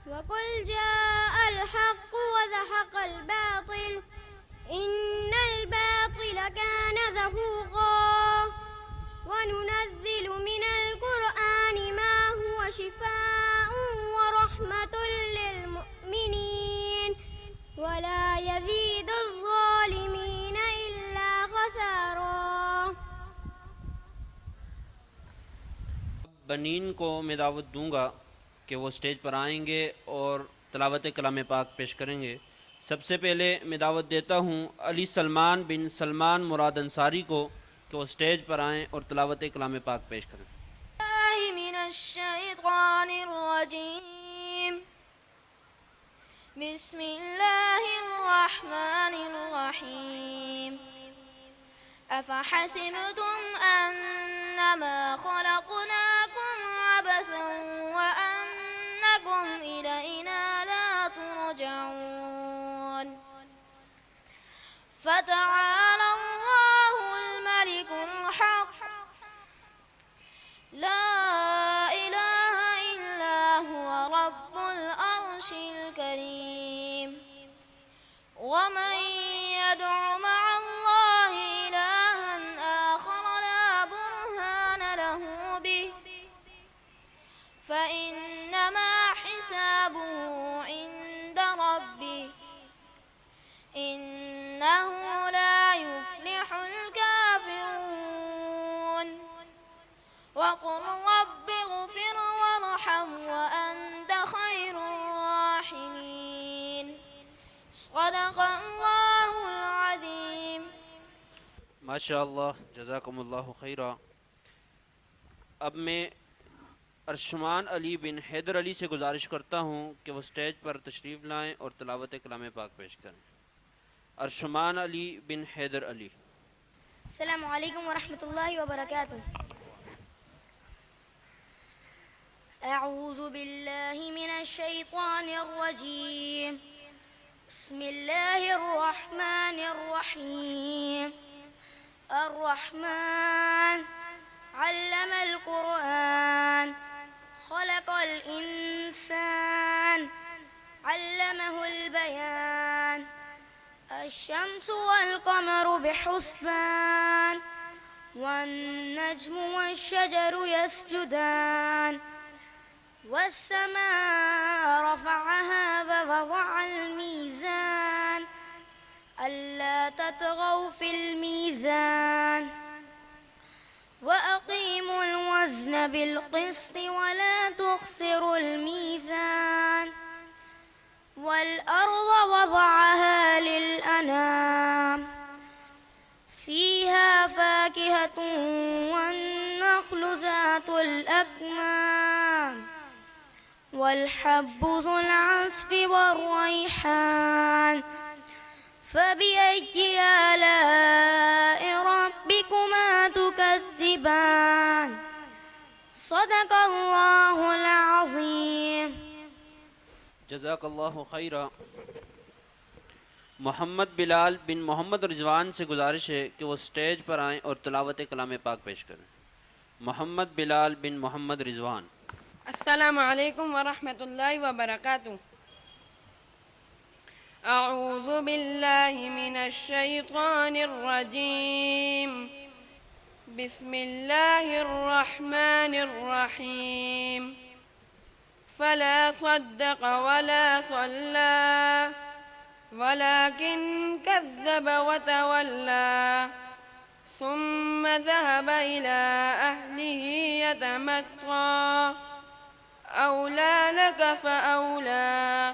وقل جاء الحق وزهق الباطل إن الباطل كان زهوقا وننزل من القرآن ما هو شفاء ورحمة للمؤمنين ولا يزيد الظالمين إلا خسارا. بنین کو میں دعوت دوں گا کہ وہ سٹیج پر آئیں گے اور تلاوت کلام پاک پیش کریں گے۔ سب سے پہلے میں دعوت دیتا ہوں علی سلمان بن سلمان مراد انصاری کو کہ وہ اسٹیج پر آئیں اور تلاوت کلام پاک پیش کریں۔ الله من الشيطان الرجيم بسم الله الرحمن الرحيم أفحسبتم أنما خلقناكم عبثا وأنكم إلينا لا ترجعون فتعالى الله الملك الحق لا إله إلا هو رب العرش الكريم ومن يدع مع الله إلها آخر لا برهان له به فإنما حسابه عند ربه إنه لا يفلح الكافرون وقل رب اغفر وارحم وأنت خير الراحمين صدق الله العظيم ماشاء اللہ، جزاکم اللہ خیرہ۔ اب میں ارشمان علی بن حیدر علی سے گزارش کرتا ہوں کہ وہ اسٹیج پر تشریف لائیں اور تلاوت کلام پاک پیش کریں۔ ارشمان علی بن حیدر علی۔ السلام علیکم ورحمۃ اللہ وبرکاتہ۔ أعوذ بالله من الشيطان الرجيم بسم الله الرحمن الرحيم الرحمن علم القرآن خلق الإنسان علمه البيان الشمس والقمر بحسبان والنجم والشجر يسجدان والسماء رفعها ووضع الميزان ألا تطغوا في الميزان وأقيموا الوزن بالقسط ولا تخسروا الميزان والأرض وضعها للأنام فيها فاكهة والنخل ذات الأكمام والحب ذو العصف والريحان فبأي آلاء ربكما تكذبان صدق الله العظيم جزاک اللہ خیرہ۔ محمد بلال بن محمد رضوان سے گزارش ہے کہ وہ اسٹیج پر آئیں اور تلاوت کلام پاک پیش کریں۔ محمد بلال بن محمد رضوان۔ السلام علیکم ورحمۃ اللہ وبرکاتہ۔ اعوذ باللہ من الشیطان الرجیم بسم اللہ الرحمن الرحیم فلا صدق ولا صلى ولكن كذب وتولى ثم ذهب إلى أهله يتمطى أولى لك فأولى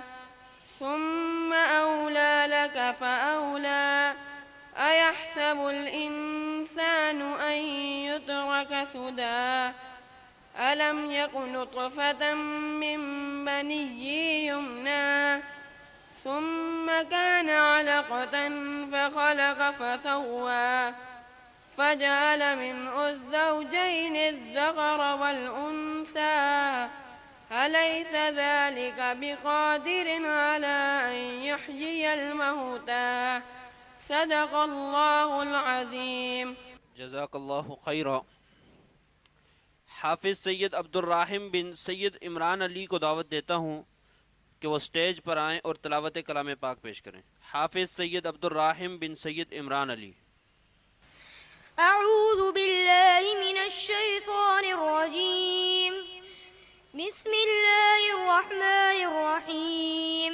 ثم أولى لك فأولى أيحسب الإنسان أن يترك سدى ألم يك نطفة من مني يمنى ثم كان علقة فخلق فسوى فجعل منه الزوجين الذكر والأنثى أليس ذلك بقادر على أن يحيي الموتى صدق الله العظيم جزاک اللہ خیرہ۔ حافظ سید عبد الرحیم بن سید عمران علی کو دعوت دیتا ہوں کہ وہ اسٹیج پر آئیں اور تلاوت کلام پاک پیش کریں۔ حافظ سید عبد الرحیم بن سید عمران علی۔ أعوذ بالله من الشيطان الرجيم بسم الله الرحمن الرحيم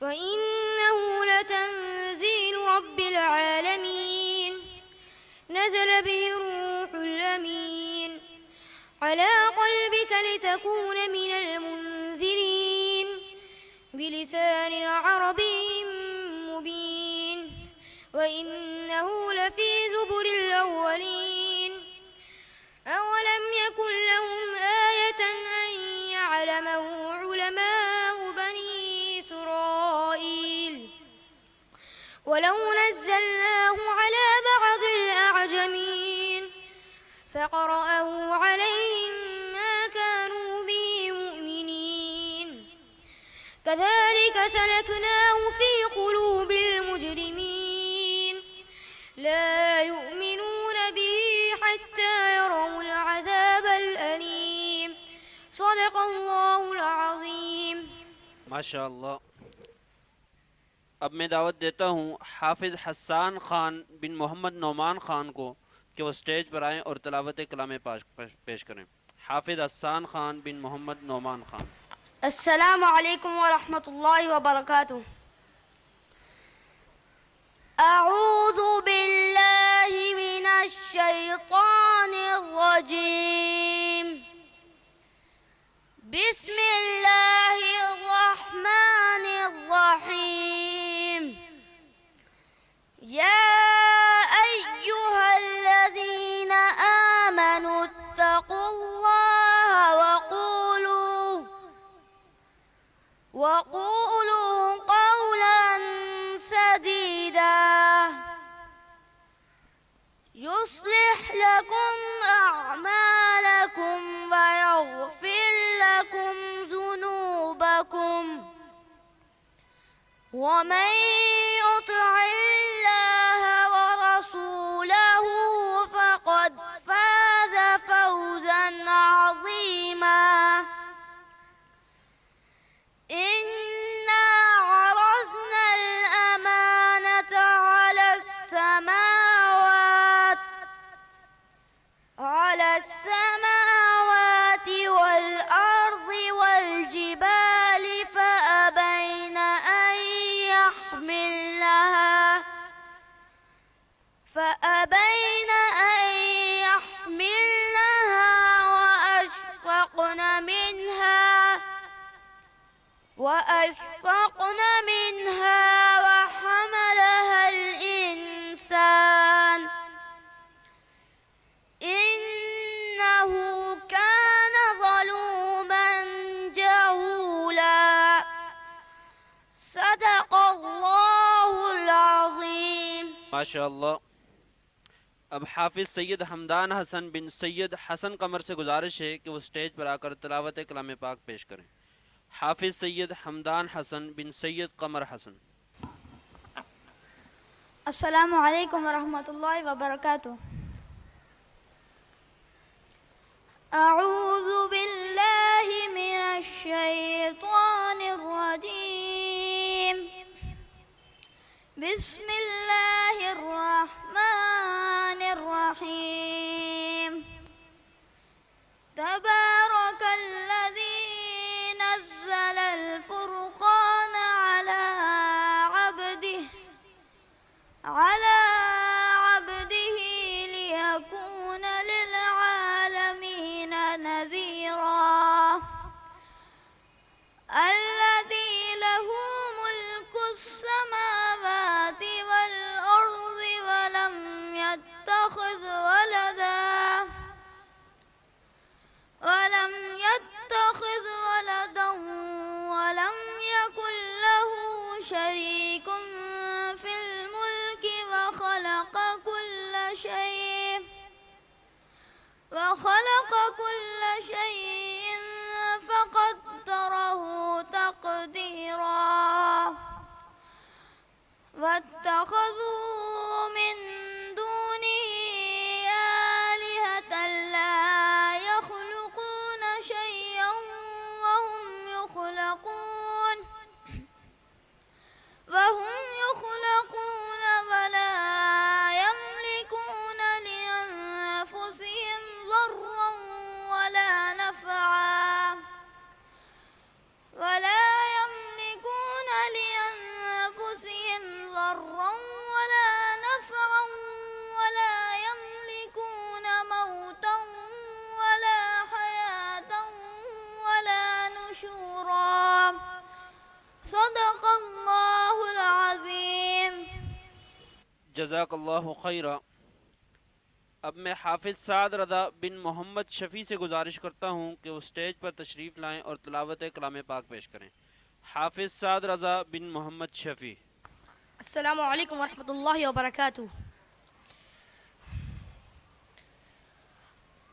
وإنه لتنزيل رب العالمين نزل به الروح الأمين على قلبك لتكون من المنذرين بلسان عربي مبين وإنه لفي زبر الأولين أولم يكن لهم آية أن يعلمه علماء بني إسرائيل ولو نزلناه على بعض الأعجمين فقرأه عليهم ما كانوا به مؤمنين كذلك سلكناه في قلوب المجرمين لا يؤمنون به حتى يروا العذاب الأليم صدق الله العظيم. ماشاء اللہ. اب میں دعوت دیتا ہوں حافظ حسان خان بن محمد نعمان خان کو کہ وہ سٹیج پر آئیں اور تلاوت کلام پیش کریں. حافظ حسان خان بن محمد نعمان خان. السلام علیکم ورحمۃ اللہ وبرکاتہ. اعوذ باللہ من الشیطان الرجیم. بسم اللہ الرحمن الرحیم. یا ایہا الذین آمنوا اتقوا اللہ وقولوا قولا سديدا يصلح لكم أعمالكم ويغفر لكم ذنوبكم ومن يطع الله ورسوله فقد فاز فوزا عظيما. إنا عرضنا الأمانة على السماوات والأرض والجبال فأبين أن وأشفقن منها وحملها الإنسان إنه كان ظلوما جهولا. صدق الله العظيم. ماشاء اللہ. اب حافظ سید حمدان حسن بن سید حسن قمر سے گزارش ہے کہ وہ سٹیج پر آ کر تلاوت کلام پاک پیش کریں. حافظ سید حمدان حسن بن سید قمر حسن. السلام علیکم ورحمۃ اللہ وبرکاتہ. اعوذ باللہ من الشیطان الرجیم. بسم اللہ الرحمن الرحیم. تبارک الذی نزل الفرقان على عبده ليكون للعالمين نذيرا. الذي له ملك السماوات والأرض ولم يتخذ ولدا ولم يكن له شريك في الملك وخلق كل شيء فقدره تقديرا. واتخذوا من دونه آلهة لا يخلقون شيئا وهم يخلقون ولا يملكون لأنفسهم ضرا ولا نفعا ولا يملكون موتا ولا حياة ولا نشورا. صدق اللہ العظیم. جزاک اللہ خیرہ. اب میں حافظ سعد رضا بن محمد شفیع سے گزارش کرتا ہوں کہ وہ اسٹیج پر تشریف لائیں اور تلاوت کلام پاک پیش کریں. حافظ سعد رضا بن محمد شفیع. السلام علیکم ورحمۃ اللہ وبرکاتہ.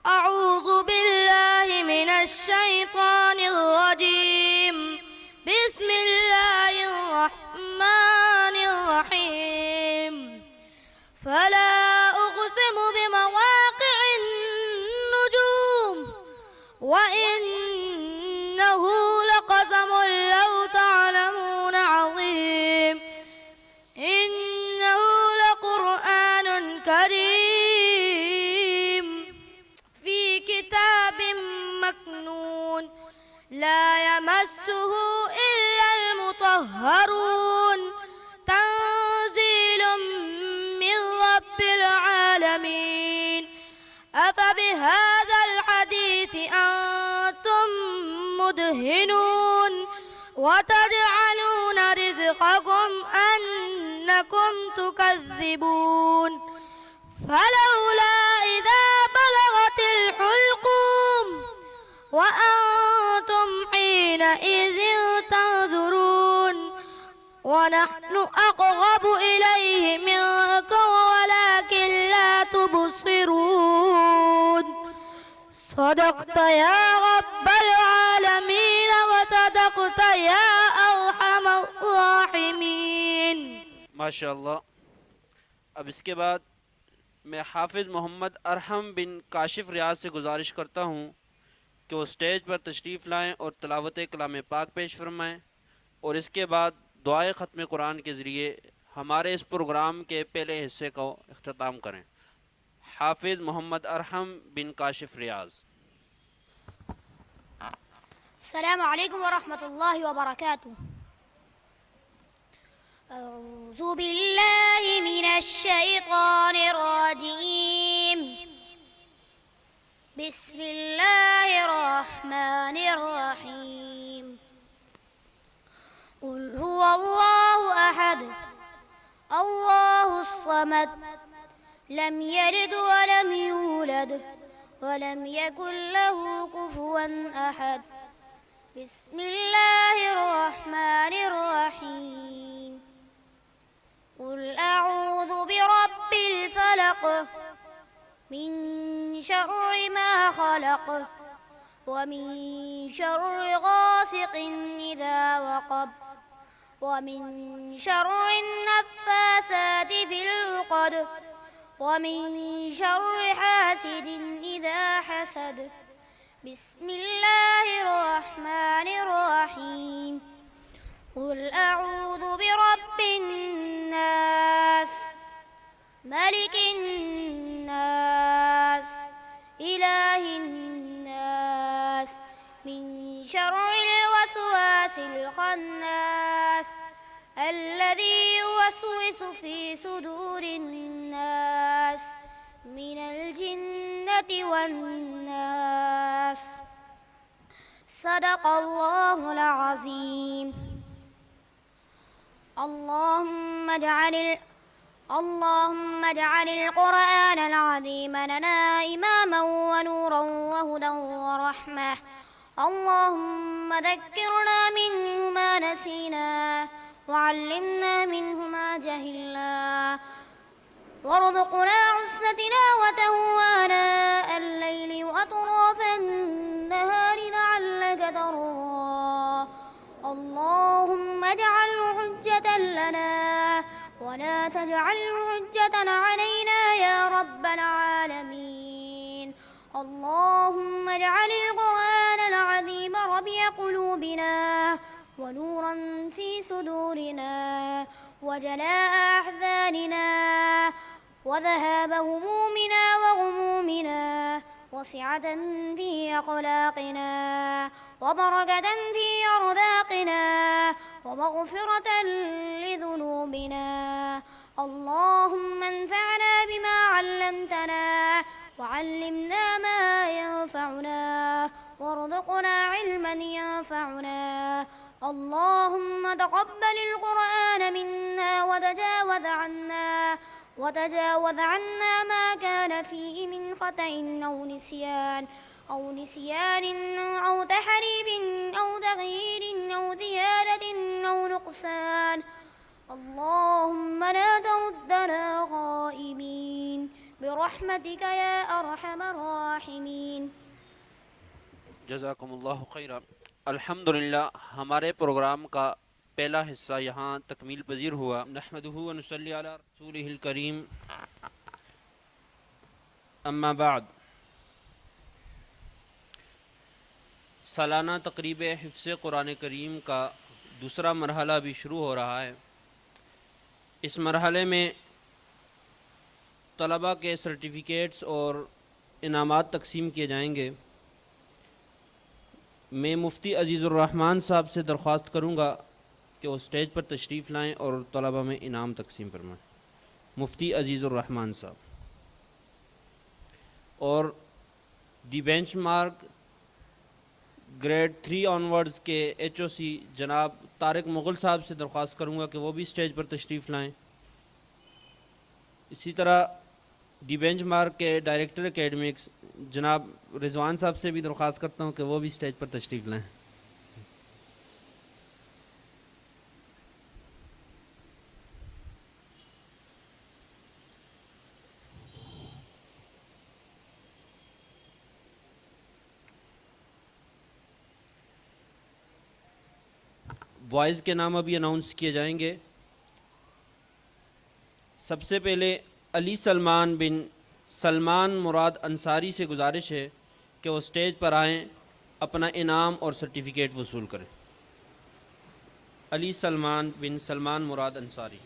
اعوذ باللہ من الشیطان الرجیم. بسم اللہ الرحمن الرحیم. فلا اقسم بمواقع النجوم وإنه لقسم لو تعلمون عظيم. إنه لقرآن كريم في كتاب مكنون لا يمسه إلا المطهرون. تنزيل من رب العالمين. أفبهذا الحديث أنتم مدهنون وتجعلون رزقكم أنكم تكذبون. فلولا إذا بلغت الحلقوم وأنتم حينئذ تنظرون ونحن أقرب إليه منكم ولكن لا تبصرون. صدقت يا رب العالمين وصدقت يا أرحم الراحمين. ماشاء اللہ. اب اس کے بعد میں حافظ محمد ارحم بن کاشف ریاض سے گزارش کرتا ہوں کہ وہ اسٹیج پر تشریف لائیں اور تلاوت کلام پاک پیش فرمائیں اور اس کے بعد دعائے ختم قرآن کے ذریعے ہمارے اس پروگرام کے پہلے حصے کو اختتام کریں. حافظ محمد ارحم بن کاشف ریاض. السلام علیکم ورحمۃ اللہ وبرکاتہ. اعوذ باللہ من الشیطان الرجیم. بسم اللہ الرحمن الرحیم. قل هو اللہ احد اللہ الصمد لم يلد ولم يولد ولم يكن له كفوا احد. بسم اللہ الرحمن الرحیم. قل اعوذ برب الفلق من شر ما خلق ومن شر غاسق اذا وقب ومن شر النفاثات في العقد ومن شر حاسد إذا حسد. بسم الله الرحمن الرحيم. قل أعوذ برب الناس ملك الناس إله الناس من شر الوسواس الخناس الذي يوسوس في صدور الناس من الجنة والناس. صدق الله العظيم. اللهم اجعل القرآن العظيم لنا إماما ونورا وهدى ورحمة. اللهم ذكرنا منه ما نسينا وعلمنا منه ما جهلنا وارزقنا حسن تلاوته آناء الليل وأطراف النهار لعلك ترضى. اللهم اجعله حجة لنا ولا تجعله حجة علينا يا رب العالمين. اللهم اجعل القرآن العظيم ربيع قلوبنا ونورا في صدورنا وجلاء أحزاننا وذهاب همومنا وغمومنا وسعة في أخلاقنا وبركة في أرزاقنا ومغفرة لذنوبنا. اللهم انفعنا بما علمتنا وعلمنا ما ينفعنا وارزقنا علما ينفعنا. اللهم تقبل القرآن منا وتجاوز عنا ما كان فيه من خطأ أو نسيان أو تحريف أو تغيير أو زيادة أو نقصان. اللهم لا تردنا خائبين برحمتك يا أرحم الراحمين. جزاکم اللہ خیرہ. الحمدللہ ہمارے پروگرام کا پہلا حصہ یہاں تکمیل پذیر ہوا. نحمدہ و نصلی علی رسولہ الکریم. اما بعد، سالانہ تقریب حفظ قرآن کریم کا دوسرا مرحلہ بھی شروع ہو رہا ہے. اس مرحلے میں طلباء کے سرٹیفکیٹس اور انعامات تقسیم کیے جائیں گے. میں مفتی عزیز الرحمن صاحب سے درخواست کروں گا کہ وہ اسٹیج پر تشریف لائیں اور طلباء میں انعام تقسیم فرمائیں. مفتی عزیز الرحمن صاحب. اور دی بینچ مارک گریڈ 3 آنورڈز کے HOC جناب طارق مغل صاحب سے درخواست کروں گا کہ وہ بھی اسٹیج پر تشریف لائیں. اسی طرح دی بینچ مارک کے ڈائریکٹر اکیڈمکس جناب رضوان صاحب سے بھی درخواست کرتا ہوں کہ وہ بھی اسٹیج پر تشریف لائیں. بوائز کے نام ابھی اناؤنس کیے جائیں گے. سب سے پہلے علی سلمان بن سلمان مراد انصاری سے گزارش ہے کہ وہ اسٹیج پر آئیں، اپنا انعام اور سرٹیفکیٹ وصول کریں. علی سلمان بن سلمان مراد انصاری.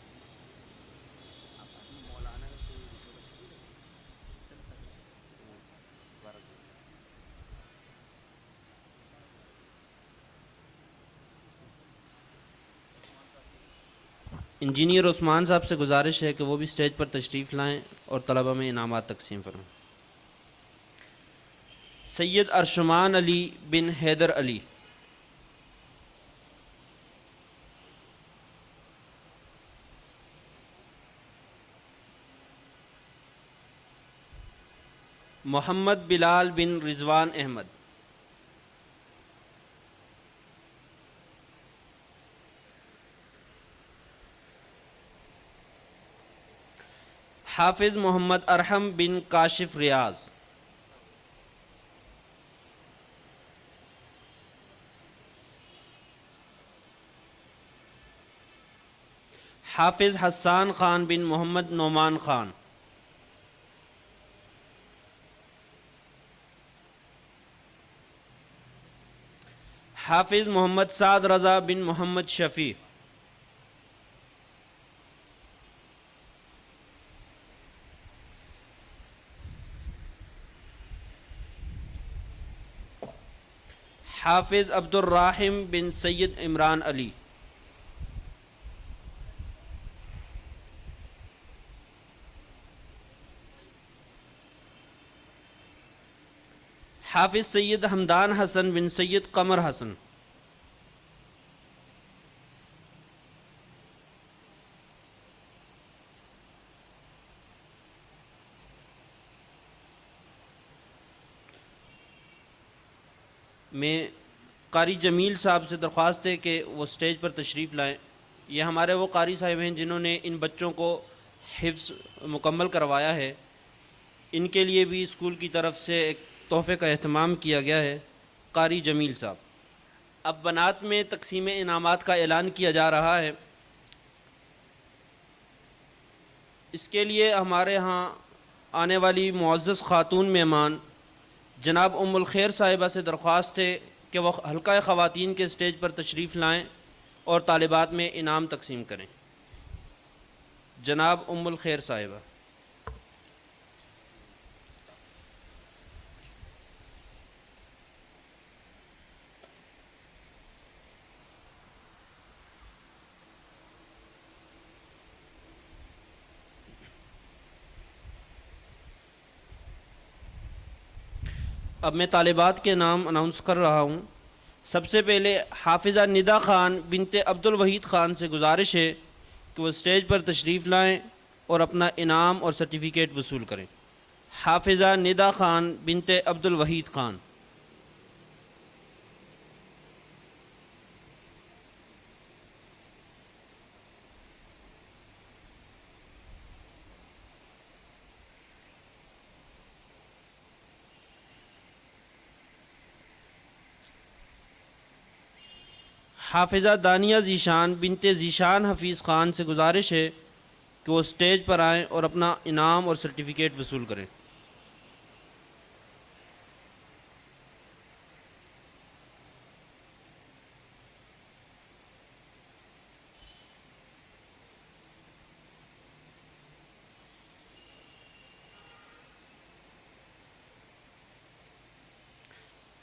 انجینئر عثمان صاحب سے گزارش ہے کہ وہ بھی اسٹیج پر تشریف لائیں اور طلباء میں انعامات تقسیم فرمائیں. سید ارشمان علی بن حیدر علی. محمد بلال بن رضوان احمد. حافظ محمد ارحم بن کاشف ریاض. حافظ حسان خان بن محمد نعمان خان. حافظ محمد سعد رضا بن محمد شفیع. حافظ عبد الرحیم بن سید عمران علی. حافظ سید حمدان حسن بن سید قمر حسن. میں قاری جمیل صاحب سے درخواست ہے کہ وہ اسٹیج پر تشریف لائیں. یہ ہمارے وہ قاری صاحب ہیں جنہوں نے ان بچوں کو حفظ مکمل کروایا ہے. ان کے لیے بھی اسکول کی طرف سے ایک تحفے کا اہتمام کیا گیا ہے. قاری جمیل صاحب. اب بنات میں تقسیم انعامات کا اعلان کیا جا رہا ہے. اس کے لیے ہمارے ہاں آنے والی معزز خاتون مہمان جناب ام الخیر صاحبہ سے درخواست ہے کہ وہ حلقہ خواتین کے اسٹیج پر تشریف لائیں اور طالبات میں انعام تقسیم کریں. جناب ام الخیر صاحبہ. اب میں طالبات کے نام اناؤنس کر رہا ہوں۔ سب سے پہلے حافظہ ندا خان بنت عبد الوحید خان سے گزارش ہے کہ وہ اسٹیج پر تشریف لائیں اور اپنا انعام اور سرٹیفکیٹ وصول کریں۔ حافظہ ندا خان بنت عبد الوحید خان۔ حافظہ دانیہ ذیشان بنت ذیشان حفیظ خان سے گزارش ہے کہ وہ اسٹیج پر آئیں اور اپنا انعام اور سرٹیفکیٹ وصول کریں۔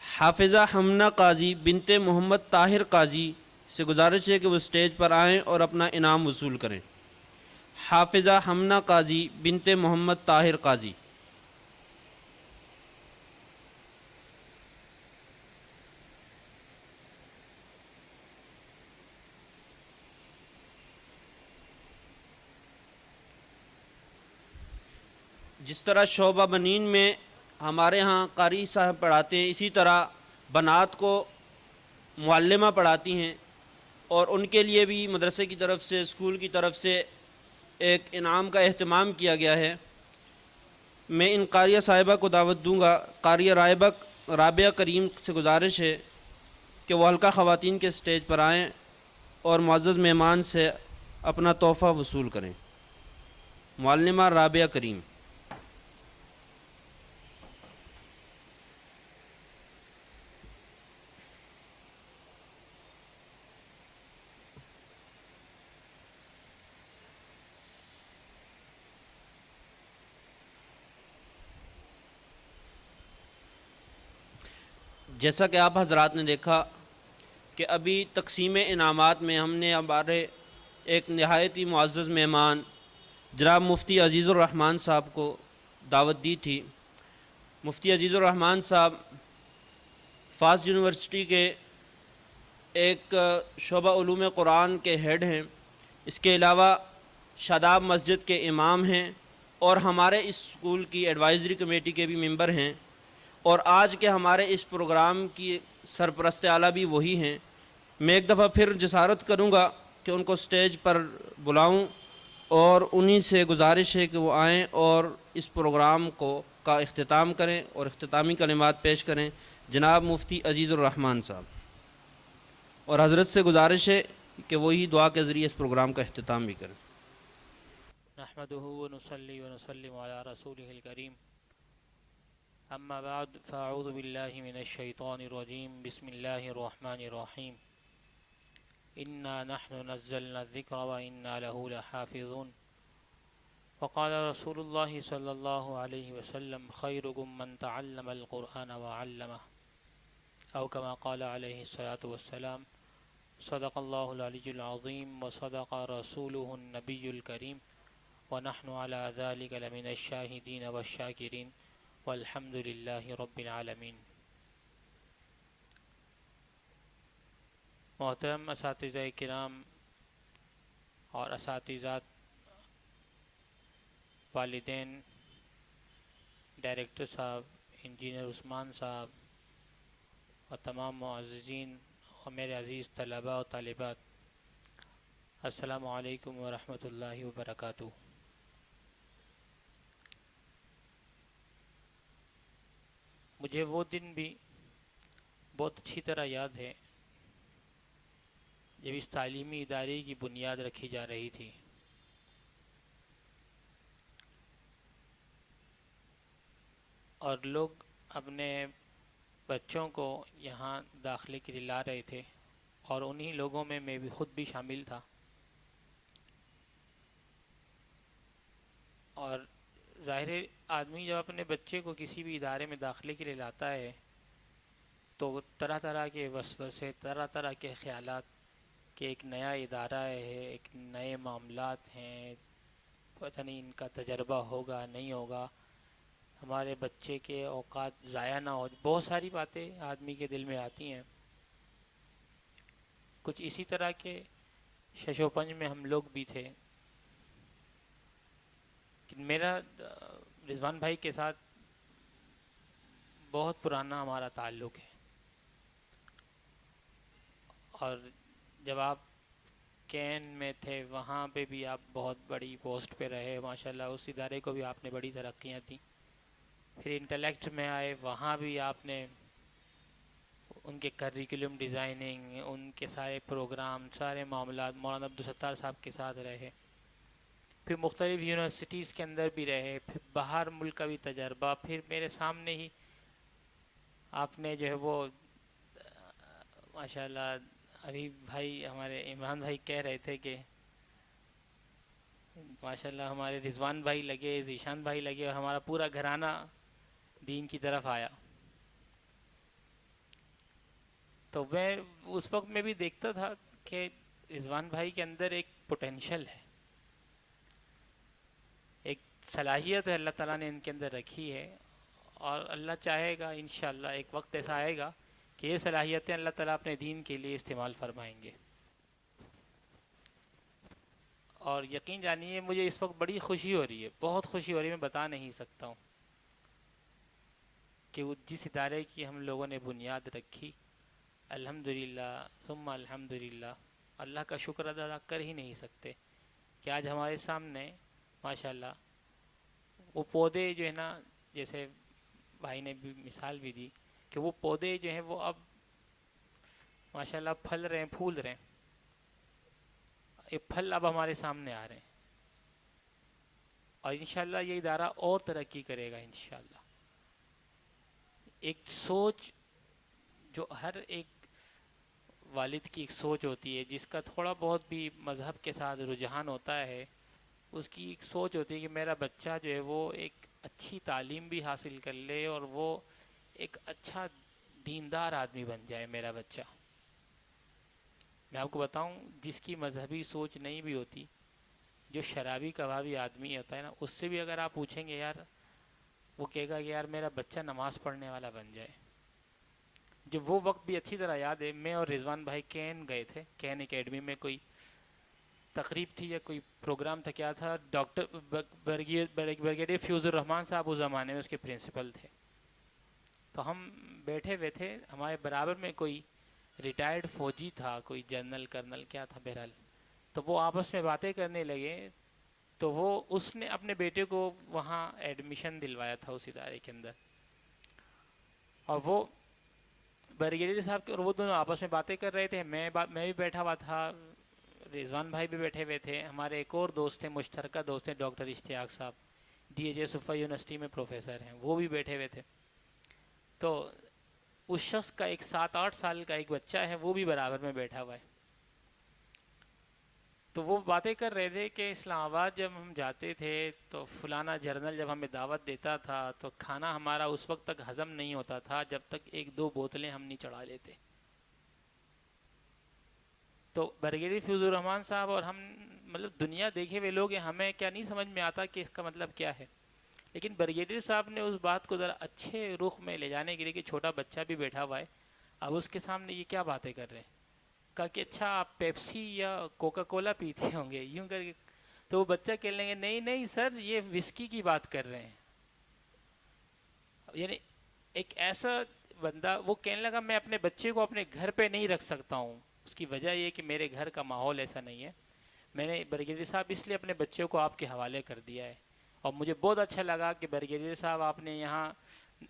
حافظہ ہمنہ قاضی بنت محمد طاہر قاضی سے گزارش ہے کہ وہ اسٹیج پر آئیں اور اپنا انعام وصول کریں۔ حافظہ ہمنہ قاضی بنت محمد طاہر قاضی۔ جس طرح شعبہ بنین میں ہمارے ہاں قاری صاحب پڑھاتے ہیں، اسی طرح بنات کو معلمہ پڑھاتی ہیں، اور ان کے لیے بھی مدرسے کی طرف سے، اسکول کی طرف سے ایک انعام کا اہتمام کیا گیا ہے۔ میں ان قاریہ صاحبہ کو دعوت دوں گا۔ قاریہ رابعہ کریم سے گزارش ہے کہ وہ حلقہ خواتین کے اسٹیج پر آئیں اور معزز مہمان سے اپنا تحفہ وصول کریں۔ معلمہ رابعہ کریم۔ جیسا کہ آپ حضرات نے دیکھا کہ ابھی تقسیم انعامات میں ہم نے ہمارے ایک نہایت ہی معزز مہمان جناب مفتی عزیز الرحمن صاحب کو دعوت دی تھی۔ مفتی عزیز الرحمن صاحب فاس یونیورسٹی کے ایک شعبہ علوم قرآن کے ہیڈ ہیں، اس کے علاوہ شاداب مسجد کے امام ہیں، اور ہمارے اس اسکول کی ایڈوائزری کمیٹی کے بھی ممبر ہیں، اور آج کے ہمارے اس پروگرام کی سرپرست اعلیٰ بھی وہی ہیں۔ میں ایک دفعہ پھر جسارت کروں گا کہ ان کو اسٹیج پر بلاؤں، اور انہی سے گزارش ہے کہ وہ آئیں اور اس پروگرام کا اختتام کریں اور اختتامی کلمات پیش کریں جناب مفتی عزیز الرحمن صاحب، اور حضرت سے گزارش ہے کہ وہی دعا کے ذریعے اس پروگرام کا اختتام بھی کریں۔ نحمده ونصلي ونسلم على رسوله الكريم اما بعد فاعوذ بالله من الشيطان الرجيم بسم الله الرحمن الرحيم انا نحن نزلنا الذكر وانا له لحافظون وقال رسول الله صلى الله عليه وسلم خيركم من تعلم القرآن وعلمه او كما قال عليه الصلاة والسلام صدق الله العلي العظيم وصدق رسوله النبي الكريم ونحن على ذلك لمن الشاهدين والشاكرين والحمد لله رب العالمين۔ محترم اساتذہ کرام اور اساتذات، والدین، ڈائریکٹر صاحب، انجینئر عثمان صاحب اور تمام معززین اور میرے عزیز طلباء و طالبات، السلام علیکم ورحمۃ اللہ وبرکاتہ۔ مجھے وہ دن بھی بہت اچھی طرح یاد ہے جب اس تعلیمی ادارے کی بنیاد رکھی جا رہی تھی، اور لوگ اپنے بچوں کو یہاں داخلے کے لیے لا رہے تھے، اور انہی لوگوں میں بھی خود بھی شامل تھا۔ اور ظاہر ہے آدمی جب اپنے بچے کو کسی بھی ادارے میں داخلے کے لیے لاتا ہے تو طرح طرح کے وسوسے، طرح طرح کے خیالات کہ ایک نیا ادارہ ہے، ایک نئے معاملات ہیں، پتہ نہیں ان کا تجربہ ہوگا نہیں ہوگا، ہمارے بچے کے اوقات ضائع نہ ہو. بہت ساری باتیں آدمی کے دل میں آتی ہیں. کچھ اسی طرح کے شش و پنج میں ہم لوگ بھی تھے. میرا رضوان بھائی کے ساتھ بہت پرانا ہمارا تعلق ہے، اور جب آپ کین میں تھے وہاں پہ بھی آپ بہت بڑی پوسٹ پہ رہے ماشاءاللہ. اس ادارے کو بھی آپ نے بڑی ترقیاں دیں. پھر انٹلیکٹ میں آئے، وہاں بھی آپ نے ان کے کریکولم ڈیزائننگ، ان کے سارے پروگرام، سارے معاملات مولانا عبدالستار صاحب کے ساتھ رہے. پھر مختلف یونیورسٹیز کے اندر بھی رہے، پھر باہر ملک کا بھی تجربہ. پھر میرے سامنے ہی آپ نے جو ہے وہ ماشاءاللہ ابھی بھائی ہمارے عمران بھائی کہہ رہے تھے کہ ماشاءاللہ ہمارے رضوان بھائی لگے، ذیشان بھائی لگے، اور ہمارا پورا گھرانہ دین کی طرف آیا. تو میں اس وقت میں بھی دیکھتا تھا کہ رضوان بھائی کے اندر ایک پوٹینشل ہے، ایک صلاحیت ہے اللہ تعالیٰ نے ان کے اندر رکھی ہے. اور اللہ چاہے گا انشاءاللہ ایک وقت ایسا آئے گا کہ یہ صلاحیتیں اللہ تعالیٰ اپنے دین کے لیے استعمال فرمائیں گے. اور یقین جانیے مجھے اس وقت بڑی خوشی ہو رہی ہے، بہت خوشی ہو رہی ہے، میں بتا نہیں سکتا ہوں کہ وہ جس ادارے کی ہم لوگوں نے بنیاد رکھی، الحمدللہ ثم الحمدللہ، اللہ کا شکر ادا کر ہی نہیں سکتے کہ آج ہمارے سامنے ماشاءاللہ وہ پودے جو ہے نا، جیسے بھائی نے بھی مثال بھی دی کہ وہ پودے جو ہیں وہ اب ماشاءاللہ پھل رہے ہیں، پھول رہے ہیں. یہ پھل اب ہمارے سامنے آ رہے ہیں، اور انشاءاللہ یہ ادارہ اور ترقی کرے گا انشاءاللہ. ایک سوچ جو ہر ایک والد کی ایک سوچ ہوتی ہے، جس کا تھوڑا بہت بھی مذہب کے ساتھ رجحان ہوتا ہے، اس کی ایک سوچ ہوتی ہے کہ میرا بچہ جو ہے وہ ایک اچھی تعلیم بھی حاصل کر لے اور وہ ایک اچھا دیندار آدمی بن جائے میرا بچہ. میں آپ کو بتاؤں، جس کی مذہبی سوچ نہیں بھی ہوتی، جو شرابی کبابی آدمی ہوتا ہے نا، اس سے بھی اگر آپ پوچھیں گے یار، وہ کہے گا کہ یار میرا بچہ نماز پڑھنے والا بن جائے. جب وہ وقت بھی اچھی طرح یاد ہے، میں اور رضوان بھائی کین گئے تھے. کین اکیڈمی میں کوئی تقریب تھی یا کوئی پروگرام تھا، کیا تھا، ڈاکٹر بریگیڈیئر فیوز الرحمان صاحب اس زمانے میں اس کے پرنسپل تھے. تو ہم بیٹھے ہوئے تھے، ہمارے برابر میں کوئی ریٹائرڈ فوجی تھا، کوئی جنرل کرنل کیا تھا بہرحال. تو وہ آپس میں باتیں کرنے لگے، تو وہ اس نے اپنے بیٹے کو وہاں ایڈمیشن دلوایا تھا اس ادارے کے اندر. اور وہ بریگیڈیئر صاحب اور وہ دونوں آپس میں باتیں کر رہے تھے. میں بھی بیٹھا ہوا تھا، رضوان بھائی بھی بیٹھے ہوئے تھے. ہمارے ایک اور دوست تھے، مشترکہ دوست ہیں، ڈاکٹر اشتیاق صاحب، ڈی ایچ اے صفا یونیورسٹی میں پروفیسر ہیں، وہ بھی بیٹھے ہوئے تھے. تو اس شخص کا ایک 7-8 سال کا ایک بچہ ہے، وہ بھی برابر میں بیٹھا ہوا ہے. تو وہ باتیں کر رہے تھے کہ اسلام آباد جب ہم جاتے تھے تو فلانا جرنل جب ہمیں دعوت دیتا تھا تو کھانا ہمارا اس وقت تک ہضم نہیں ہوتا تھا جب تک 1-2 بوتلیں ہم نہیں چڑھا لیتے. تو بریگیڈیئر فیوز الرحمان صاحب اور ہم مطلب دنیا دیکھے ہوئے لوگ ہیں، ہمیں کیا نہیں سمجھ میں آتا کہ اس کا مطلب کیا ہے. لیکن بریگیڈیئر صاحب نے اس بات کو ذرا اچھے رخ میں لے جانے کے لیے کہ چھوٹا بچہ بھی بیٹھا ہوا ہے، اب اس کے سامنے یہ کیا باتیں کر رہے ہیں، کہا کہ اچھا آپ پیپسی یا کوکا کولا پیتے ہوں گے یوں کر کے. تو وہ بچہ کہنے لگے نہیں سر، یہ وسکی کی بات کر رہے ہیں. یعنی ایک ایسا بندہ، وہ کہنے لگا میں اپنے بچے کو اپنے گھر پہ نہیں رکھ سکتا ہوں، اس کی وجہ یہ کہ میرے گھر کا ماحول ایسا نہیں ہے. میں نے بریگیڈیئر صاحب اس لیے اپنے بچے کو آپ کے حوالے کر دیا ہے. اور مجھے بہت اچھا لگا کہ بریگیڈیئر صاحب آپ نے یہاں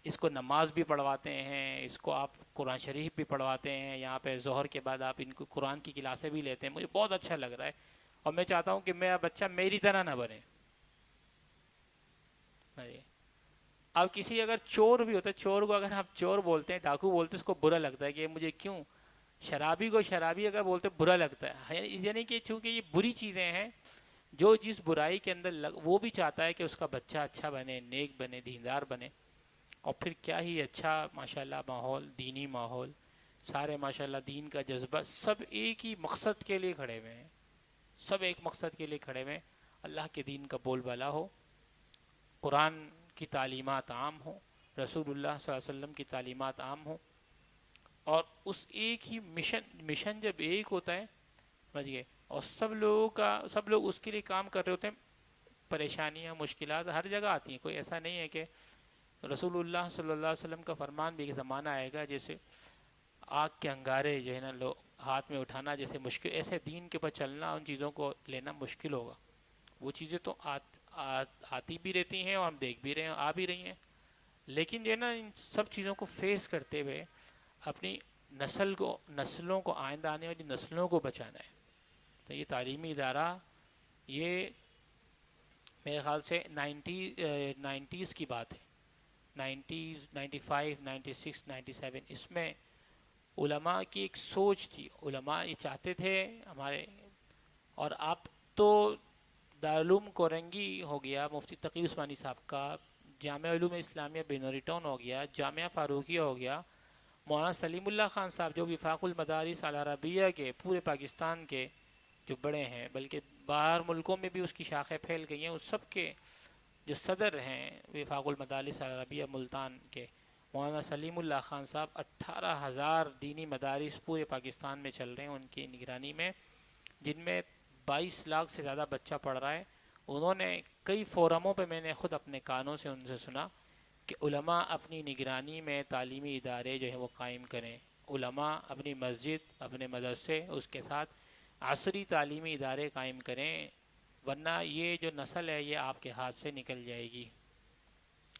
اس کو نماز بھی پڑھواتے ہیں، اس کو آپ قرآن شریف بھی پڑھواتے ہیں، یہاں پہ ظہر کے بعد آپ ان کو قرآن کی کلاسیں بھی لیتے ہیں. مجھے بہت اچھا لگ رہا ہے، اور میں چاہتا ہوں کہ میرا بچہ میری طرح نہ بنے. اب کسی اگر چور بھی ہوتا ہے، چور کو اگر آپ چور بولتے ہیں، ڈاکو بولتے ہیں، اس کو برا لگتا ہے کہ مجھے کیوں. شرابی کو شرابی اگر بولتے برا لگتا ہے، یعنی کہ چونکہ یہ بری چیزیں ہیں، جو جس برائی کے اندر وہ بھی چاہتا ہے کہ اس کا بچہ اچھا بنے، نیک بنے، دیندار بنے. اور پھر کیا ہی اچھا ماشاءاللہ ماحول، دینی ماحول، سارے ماشاءاللہ دین کا جذبہ، سب ایک ہی مقصد کے لیے کھڑے ہوئے ہیں، سب ایک مقصد کے لیے کھڑے ہوئے ہیں، اللہ کے دین کا بول بالا ہو، قرآن کی تعلیمات عام ہوں، رسول اللہ صلی اللہ علیہ وسلم کی تعلیمات عام ہوں، اور اس ایک ہی مشن جب ایک ہوتا ہے، سمجھ گئے، اور سب لوگ اس کے لیے کام کر رہے ہوتے ہیں، پریشانیاں مشکلات ہر جگہ آتی ہیں، کوئی ایسا نہیں ہے کہ رسول اللہ صلی اللہ علیہ وسلم کا فرمان بھی ایک زمانہ آئے گا جیسے آگ کے انگارے جو ہے نا لوگ ہاتھ میں اٹھانا جیسے مشکل، ایسے دین کے پر چلنا، ان چیزوں کو لینا مشکل ہوگا. وہ چیزیں تو آتی بھی رہتی ہیں اور ہم دیکھ بھی رہے ہیں، آ بھی رہی ہیں، لیکن جو ہے نا ان سب چیزوں کو فیس کرتے ہوئے اپنی نسلوں کو آئندہ آنے والی نسلوں کو بچانا ہے. تو یہ تعلیمی ادارہ، یہ میرے خیال سے نائنٹیز کی بات ہے، 95 96 97، اس میں علماء کی ایک سوچ تھی، علماء یہ چاہتے تھے ہمارے، اور آپ تو دارالعلوم کورنگی ہو گیا مفتی تقی عثمانی صاحب کا، جامعہ علوم اسلامیہ بینوری ٹاؤن ہو گیا، جامعہ فاروقیہ ہو گیا، مولانا سلیم اللہ خان صاحب جو وفاق المدارس العربیہ کے پورے پاکستان کے جو بڑے ہیں، بلکہ باہر ملکوں میں بھی اس کی شاخیں پھیل گئی ہیں، اس سب کے جو صدر ہیں وفاق المدارس العربیہ ملتان کے، مولانا سلیم اللہ خان صاحب، 18,000 دینی مدارس پورے پاکستان میں چل رہے ہیں ان کی نگرانی میں، جن میں 22 لاکھ سے زیادہ بچہ پڑھ رہا ہے. انہوں نے کئی فورموں پہ، میں نے خود اپنے کانوں سے ان سے سنا کہ علماء اپنی نگرانی میں تعلیمی ادارے جو ہیں وہ قائم کریں، علماء اپنی مسجد، اپنے مدرسے، اس کے ساتھ عصری تعلیمی ادارے قائم کریں، ورنہ یہ جو نسل ہے یہ آپ کے ہاتھ سے نکل جائے گی،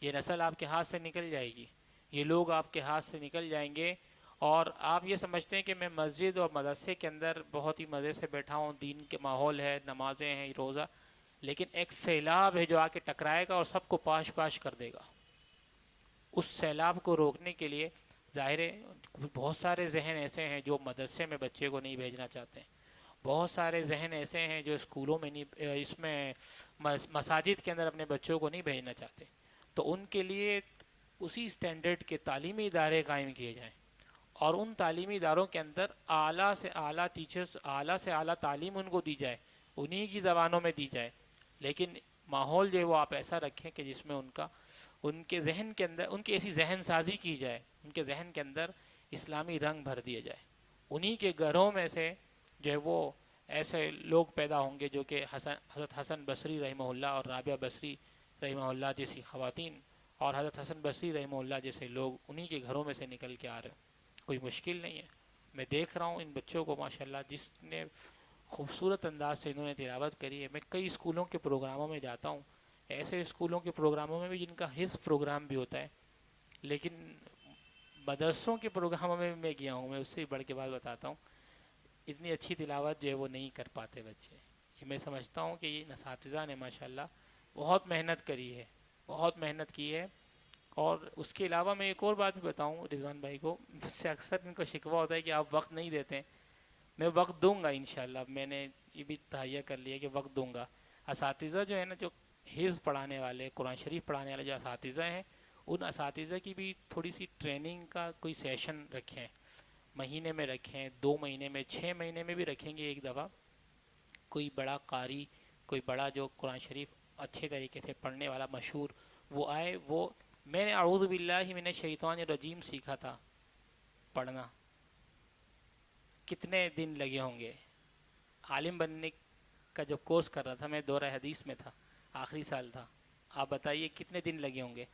یہ نسل آپ کے ہاتھ سے نکل جائے گی، یہ لوگ آپ کے ہاتھ سے نکل جائیں گے. اور آپ یہ سمجھتے ہیں کہ میں مسجد اور مدرسے کے اندر بہت ہی مزے سے بیٹھا ہوں، دین کے ماحول ہے، نمازیں ہیں، روزہ، لیکن ایک سیلاب ہے جو آ کے ٹکرائے گا اور سب کو پاش پاش کر دے گا. اس سیلاب کو روکنے کے لیے ظاہر ہے بہت سارے ذہن ایسے ہیں جو مدرسے میں بچے کو نہیں بھیجنا چاہتے ہیں، بہت سارے ذہن ایسے ہیں جو اسکولوں میں نہیں، اس میں مساجد کے اندر اپنے بچوں کو نہیں بھیجنا چاہتے. تو ان کے لیے اسی اسٹینڈرڈ کے تعلیمی ادارے قائم کیے جائیں، اور ان تعلیمی اداروں کے اندر اعلیٰ سے اعلیٰ ٹیچرز، اعلیٰ سے اعلیٰ تعلیم ان کو دی جائے، انہی کی زبانوں میں دی جائے، لیکن ماحول جو ہے وہ آپ ایسا رکھیں کہ جس میں ان کے ذہن کے اندر، ان کی ایسی ذہن سازی کی جائے، ان کے ذہن کے اندر اسلامی رنگ بھر دیا جائے. انہی کے گھروں میں سے جو ہے وہ ایسے لوگ پیدا ہوں گے جو کہ حضرت حسن بصری رحمہ اللہ اور رابعہ بصری رحمہ اللہ جیسی خواتین، اور حضرت حسن بصری رحمہ اللہ جیسے لوگ انہی کے گھروں میں سے نکل کے آ رہے ہیں. کوئی مشکل نہیں ہے. میں دیکھ رہا ہوں ان بچوں کو ماشاءاللہ جس نے خوبصورت انداز سے انہوں نے تلاوت کری ہے. میں کئی اسکولوں کے پروگراموں میں جاتا ہوں، ایسے اسکولوں کے پروگراموں میں بھی جن کا حفظ پروگرام بھی ہوتا ہے، لیکن مدرسوں کے پروگراموں میں بھی میں گیا ہوں. میں اس سے بھی بڑھ کے بات بتاتا ہوں، اتنی اچھی تلاوت جو ہے وہ نہیں کر پاتے بچے. یہ میں سمجھتا ہوں کہ یہ اساتذہ نے ماشاءاللہ بہت محنت کری ہے، بہت محنت کی ہے. اور اس کے علاوہ میں ایک اور بات بھی بتاؤں رضوان بھائی کو، مجھ سے اکثر ان کو شکوہ ہوتا ہے کہ آپ وقت نہیں دیتے ہیں. میں وقت دوں گا انشاءاللہ، میں نے یہ بھی تہیہ کر لیا کہ وقت دوں گا. اساتذہ جو ہے نا، جو حفظ پڑھانے والے، قرآن شریف پڑھانے والے جو اساتذہ ہیں، ان اساتذہ کی بھی تھوڑی سی ٹریننگ کا کوئی سیشن رکھیں، مہینے میں رکھیں، 2 مہینے میں، 6 مہینے میں بھی رکھیں گے ایک دفعہ. کوئی بڑا قاری، کوئی بڑا جو قرآن شریف اچھے طریقے سے پڑھنے والا مشہور وہ آئے. وہ میں نے اعوذ باللہ من الشیطان الرجیم سیکھا تھا پڑھنا، کتنے دن لگے ہوں گے. عالم بننے کا جو کورس کر رہا تھا میں، دورہ حدیث میں تھا، آخری سال تھا. آپ بتائیے کتنے دن لگے ہوں گے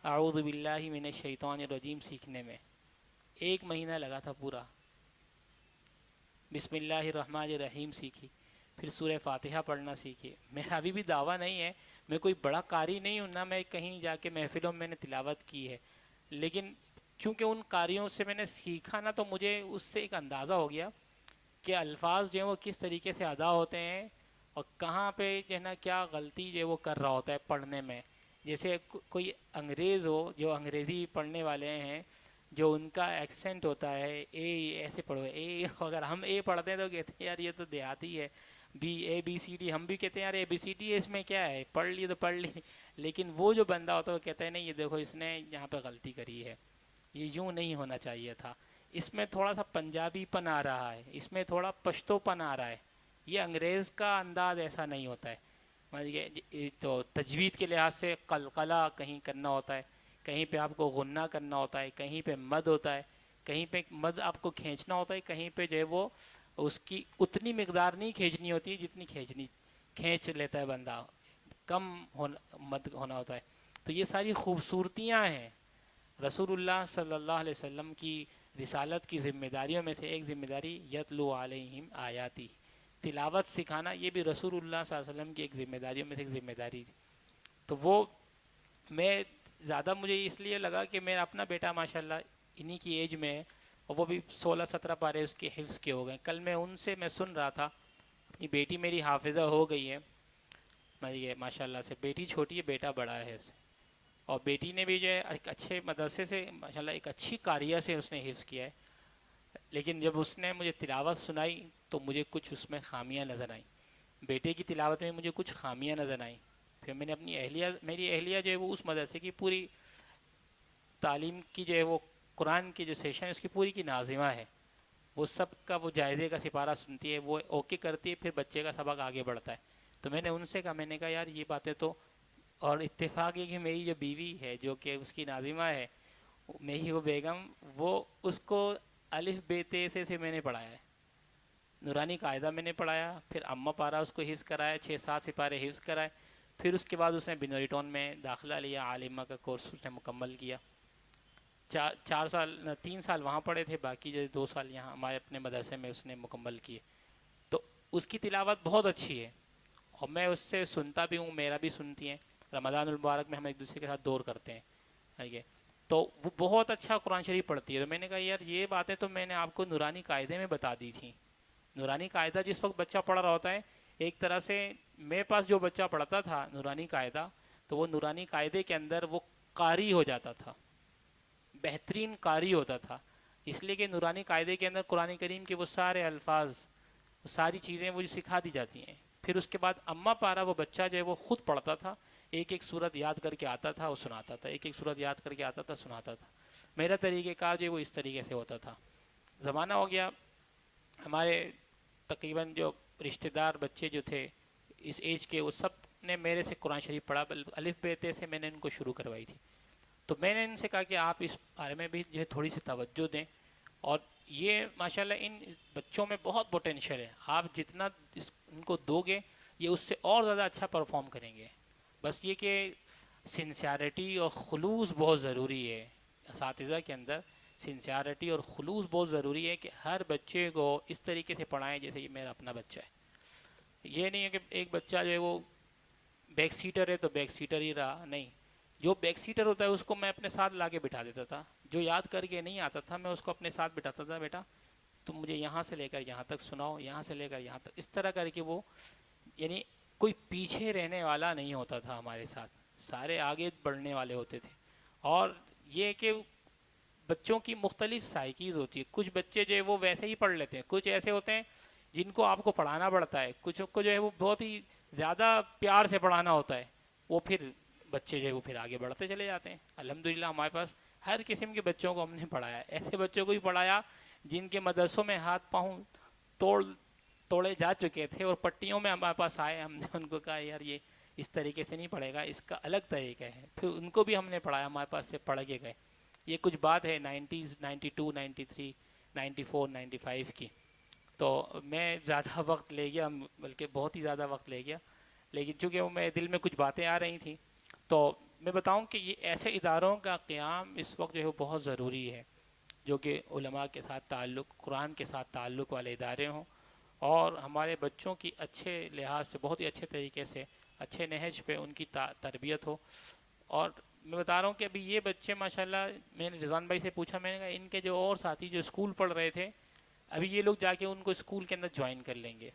اعوذ باللہ من الشیطان الرجیم سیکھنے میں. 1 مہینہ لگا تھا پورا. بسم اللہ الرحمن الرحیم سیکھی، پھر سورہ فاتحہ پڑھنا سیکھی. میرا ابھی بھی دعویٰ نہیں ہے، میں کوئی بڑا قاری نہیں ہوں، نہ میں کہیں جا کے محفلوں میں نے تلاوت کی ہے، لیکن چونکہ ان قاریوں سے میں نے سیکھا نا، تو مجھے اس سے ایک اندازہ ہو گیا کہ الفاظ جو ہیں وہ کس طریقے سے ادا ہوتے ہیں، اور کہاں پہ جو ہے نا کیا غلطی جو ہے وہ کر رہا ہوتا ہے پڑھنے میں. جیسے کوئی انگریز ہو، جو انگریزی پڑھنے والے ہیں، جو ان کا ایکسنٹ ہوتا ہے اے، ایسے پڑھو اے، اگر ہم اے پڑھتے ہیں تو کہتے ہیں یار یہ تو دیہاتی ہے، B A B C D, ہم بھی کہتے ہیں یار اے بی سی ڈی ہے، اس میں کیا ہے، پڑھ لی تو پڑھ لی. لیکن وہ جو بندہ ہوتا ہے وہ کہتا ہے نہیں، یہ دیکھو اس نے یہاں پہ غلطی کری ہے، یہ یوں نہیں ہونا چاہیے تھا، اس میں تھوڑا سا پنجابی پن آ رہا ہے، اس میں تھوڑا پشتو پن آ رہا ہے. یہ انگریز کا انداز ایسا نہیں ہوتا ہے. تو تجوید کے لحاظ سے قلقلہ کہیں کرنا ہوتا ہے، کہیں پہ آپ کو غنہ کرنا ہوتا ہے، کہیں پہ مد ہوتا ہے، کہیں پہ مد آپ کو کھینچنا ہوتا ہے، کہیں پہ جو ہے وہ اس کی اتنی مقدار نہیں کھینچنی ہوتی جتنی کھینچ لیتا ہے بندہ، کم مد ہونا ہوتا ہے. تو یہ ساری خوبصورتیاں ہیں. رسول اللہ صلی اللہ علیہ وسلم کی رسالت کی ذمہ داریوں میں سے ایک ذمہ داری یتلو علیہم آیاتی، تلاوت سکھانا، یہ بھی رسول اللہ صلی اللہ علیہ وسلم کی ایک ذمہ داریوں میں سے ایک ذمہ داری تھی. تو وہ میں زیادہ مجھے اس لیے لگا کہ میرا اپنا بیٹا ماشاءاللہ انہی کی ایج میں ہے، اور وہ بھی 16-17 پارے اس کے حفظ کے ہو گئے. کل میں ان سے میں سن رہا تھا، اپنی بیٹی میری حافظہ ہو گئی ہے یہ ماشاءاللہ سے، بیٹی چھوٹی ہے بیٹا بڑا ہے اسے، اور بیٹی نے بھی جو ہے ایک اچھے مدرسے سے ماشاءاللہ ایک اچھی قاریہ سے اس نے حفظ کیا ہے. لیکن جب اس نے مجھے تلاوت سنائی تو مجھے کچھ اس میں خامیاں نظر آئیں، بیٹے کی تلاوت میں مجھے کچھ خامیاں نظر آئیں. پھر میں نے اپنی میری اہلیہ جو ہے وہ اس مدرسے کی پوری تعلیم کی جو ہے وہ قرآن کی جو سیشن ہے اس کی پوری کی ناظمہ ہے، وہ سب کا وہ جائزے کا سپارہ سنتی ہے، وہ اوکے کرتی ہے، پھر بچے کا سبق آگے بڑھتا ہے. تو میں نے ان سے کہا، میں نے کہا یار یہ باتیں تو، اور اتفاق ہے کہ میری جو بیوی ہے جو کہ اس کی ناظمہ ہے میری وہ بیگم، وہ اس کو الف بے تے سے میں نے پڑھایا ہے، نورانی قاعدہ میں نے پڑھایا، پھر اما پارا اس کو حفظ کرایا، 6-7 سپارے حفظ کرائے. پھر اس کے بعد اس نے بنوری ٹاؤن میں داخلہ لیا، عالمہ کا کورس اس نے مکمل کیا. 3 سال وہاں پڑھے تھے، باقی جو 2 سال یہاں ہمارے اپنے مدرسے میں اس نے مکمل کیے. تو اس کی تلاوت بہت اچھی ہے، اور میں اس سے سنتا بھی ہوں، میرا بھی سنتی ہیں. رمضان المبارک میں ہم ایک دوسرے کے ساتھ دور کرتے ہیں. تو وہ بہت اچھا قرآن شریف پڑھتی ہے. تو میں نے کہا یار یہ باتیں تو میں نے آپ کو نورانی قاعدے میں بتا دی تھیں. نورانی قاعدہ جس وقت بچہ پڑھ رہا ہوتا ہے، ایک طرح سے میرے پاس جو بچہ پڑھتا تھا نورانی قاعدہ، تو وہ نورانی قاعدے کے اندر وہ قاری ہو جاتا تھا، بہترین قاری ہوتا تھا. اس لیے کہ نورانی قاعدے کے اندر قرآن کریم کے وہ سارے الفاظ، وہ ساری چیزیں وہ سکھا دی جاتی ہیں. پھر اس کے بعد اما پارا وہ بچہ جو ہے وہ خود پڑھتا تھا، ایک ایک سورت یاد کر کے آتا تھا وہ سناتا تھا، ایک ایک سورت یاد کر کے آتا تھا سناتا تھا. میرا طریقہ کار جو ہے وہ اس طریقے سے ہوتا تھا. زمانہ ہو گیا، ہمارے تقریباً جو رشتہ دار بچے جو تھے اس ایج کے، وہ سب نے میرے سے قرآن شریف پڑھا، الف بے تے سے میں نے ان کو شروع کروائی تھی. تو میں نے ان سے کہا کہ آپ اس بارے میں بھی جو ہے تھوڑی سی توجہ دیں، اور یہ ماشاءاللہ ان بچوں میں بہت پوٹینشیل ہے، آپ جتنا ان کو دو گے یہ اس سے اور زیادہ اچھا پرفارم کریں گے. بس یہ کہ سنسیارٹی اور خلوص بہت ضروری ہے اساتذہ کے اندر. سنسیارٹی اور خلوص بہت ضروری ہے کہ ہر بچے کو اس طریقے سے پڑھائیں جیسے یہ میرا اپنا بچہ ہے. یہ نہیں ہے کہ ایک بچہ جو ہے وہ بیک سیٹر ہے تو بیک سیٹر ہی رہا، نہیں، جو بیک سیٹر ہوتا ہے اس کو میں اپنے ساتھ لا کے بٹھا دیتا تھا. جو یاد کر کے نہیں آتا تھا میں اس کو اپنے ساتھ بٹھاتا تھا، بیٹا تم مجھے یہاں سے لے کر یہاں تک سناؤ، یہاں سے لے کر یہاں تک، اس طرح کر کے وہ یعنی کوئی پیچھے رہنے والا نہیں ہوتا تھا ہمارے ساتھ، سارے آگے بڑھنے والے ہوتے تھے. اور یہ کہ بچوں کی مختلف سائیکیز ہوتی ہے، کچھ بچے جو ہے وہ ویسے ہی پڑھ لیتے ہیں، کچھ ایسے ہوتے ہیں جن کو آپ کو پڑھانا پڑتا ہے، کچھ کو جو ہے وہ بہت ہی زیادہ پیار سے پڑھانا ہوتا ہے، وہ پھر بچے جو ہے وہ پھر آگے بڑھتے چلے جاتے ہیں. الحمدللہ ہمارے پاس ہر قسم کے بچوں کو ہم نے پڑھایا ہے. ایسے بچوں کو بھی پڑھایا جن کے مدرسوں میں ہاتھ پاؤں توڑے جا چکے تھے اور پٹیوں میں ہمارے پاس آئے، ہم نے ان کو کہا یار یہ اس طریقے سے نہیں پڑھے گا، اس کا الگ طریقہ ہے. پھر ان کو بھی ہم نے پڑھایا، ہمارے پاس سے پڑھ کے گئے. یہ کچھ بات ہے 90s 92 93 94 95 کی. تو میں زیادہ وقت لے گیا، بلکہ بہت ہی زیادہ وقت لے گیا، لیکن چونکہ وہ میرے دل میں کچھ باتیں آ رہی تھیں تو میں بتاؤں کہ یہ ایسے اداروں کا قیام اس وقت جو ہے وہ بہت ضروری ہے، جو کہ علماء کے ساتھ تعلق، قرآن کے ساتھ تعلق والے ادارے ہوں، اور ہمارے بچوں کی اچھے لحاظ سے بہت ہی اچھے طریقے سے اچھے نہج پہ ان کی تربیت ہو. اور میں بتا رہا ہوں کہ ابھی یہ بچے ماشاءاللہ، میں نے رضوان بھائی سے پوچھا، میں نے کہا ان کے جو اور ساتھی جو اسکول پڑھ رہے تھے ابھی یہ لوگ جا کے ان کو اسکول کے اندر جوائن کر لیں گے.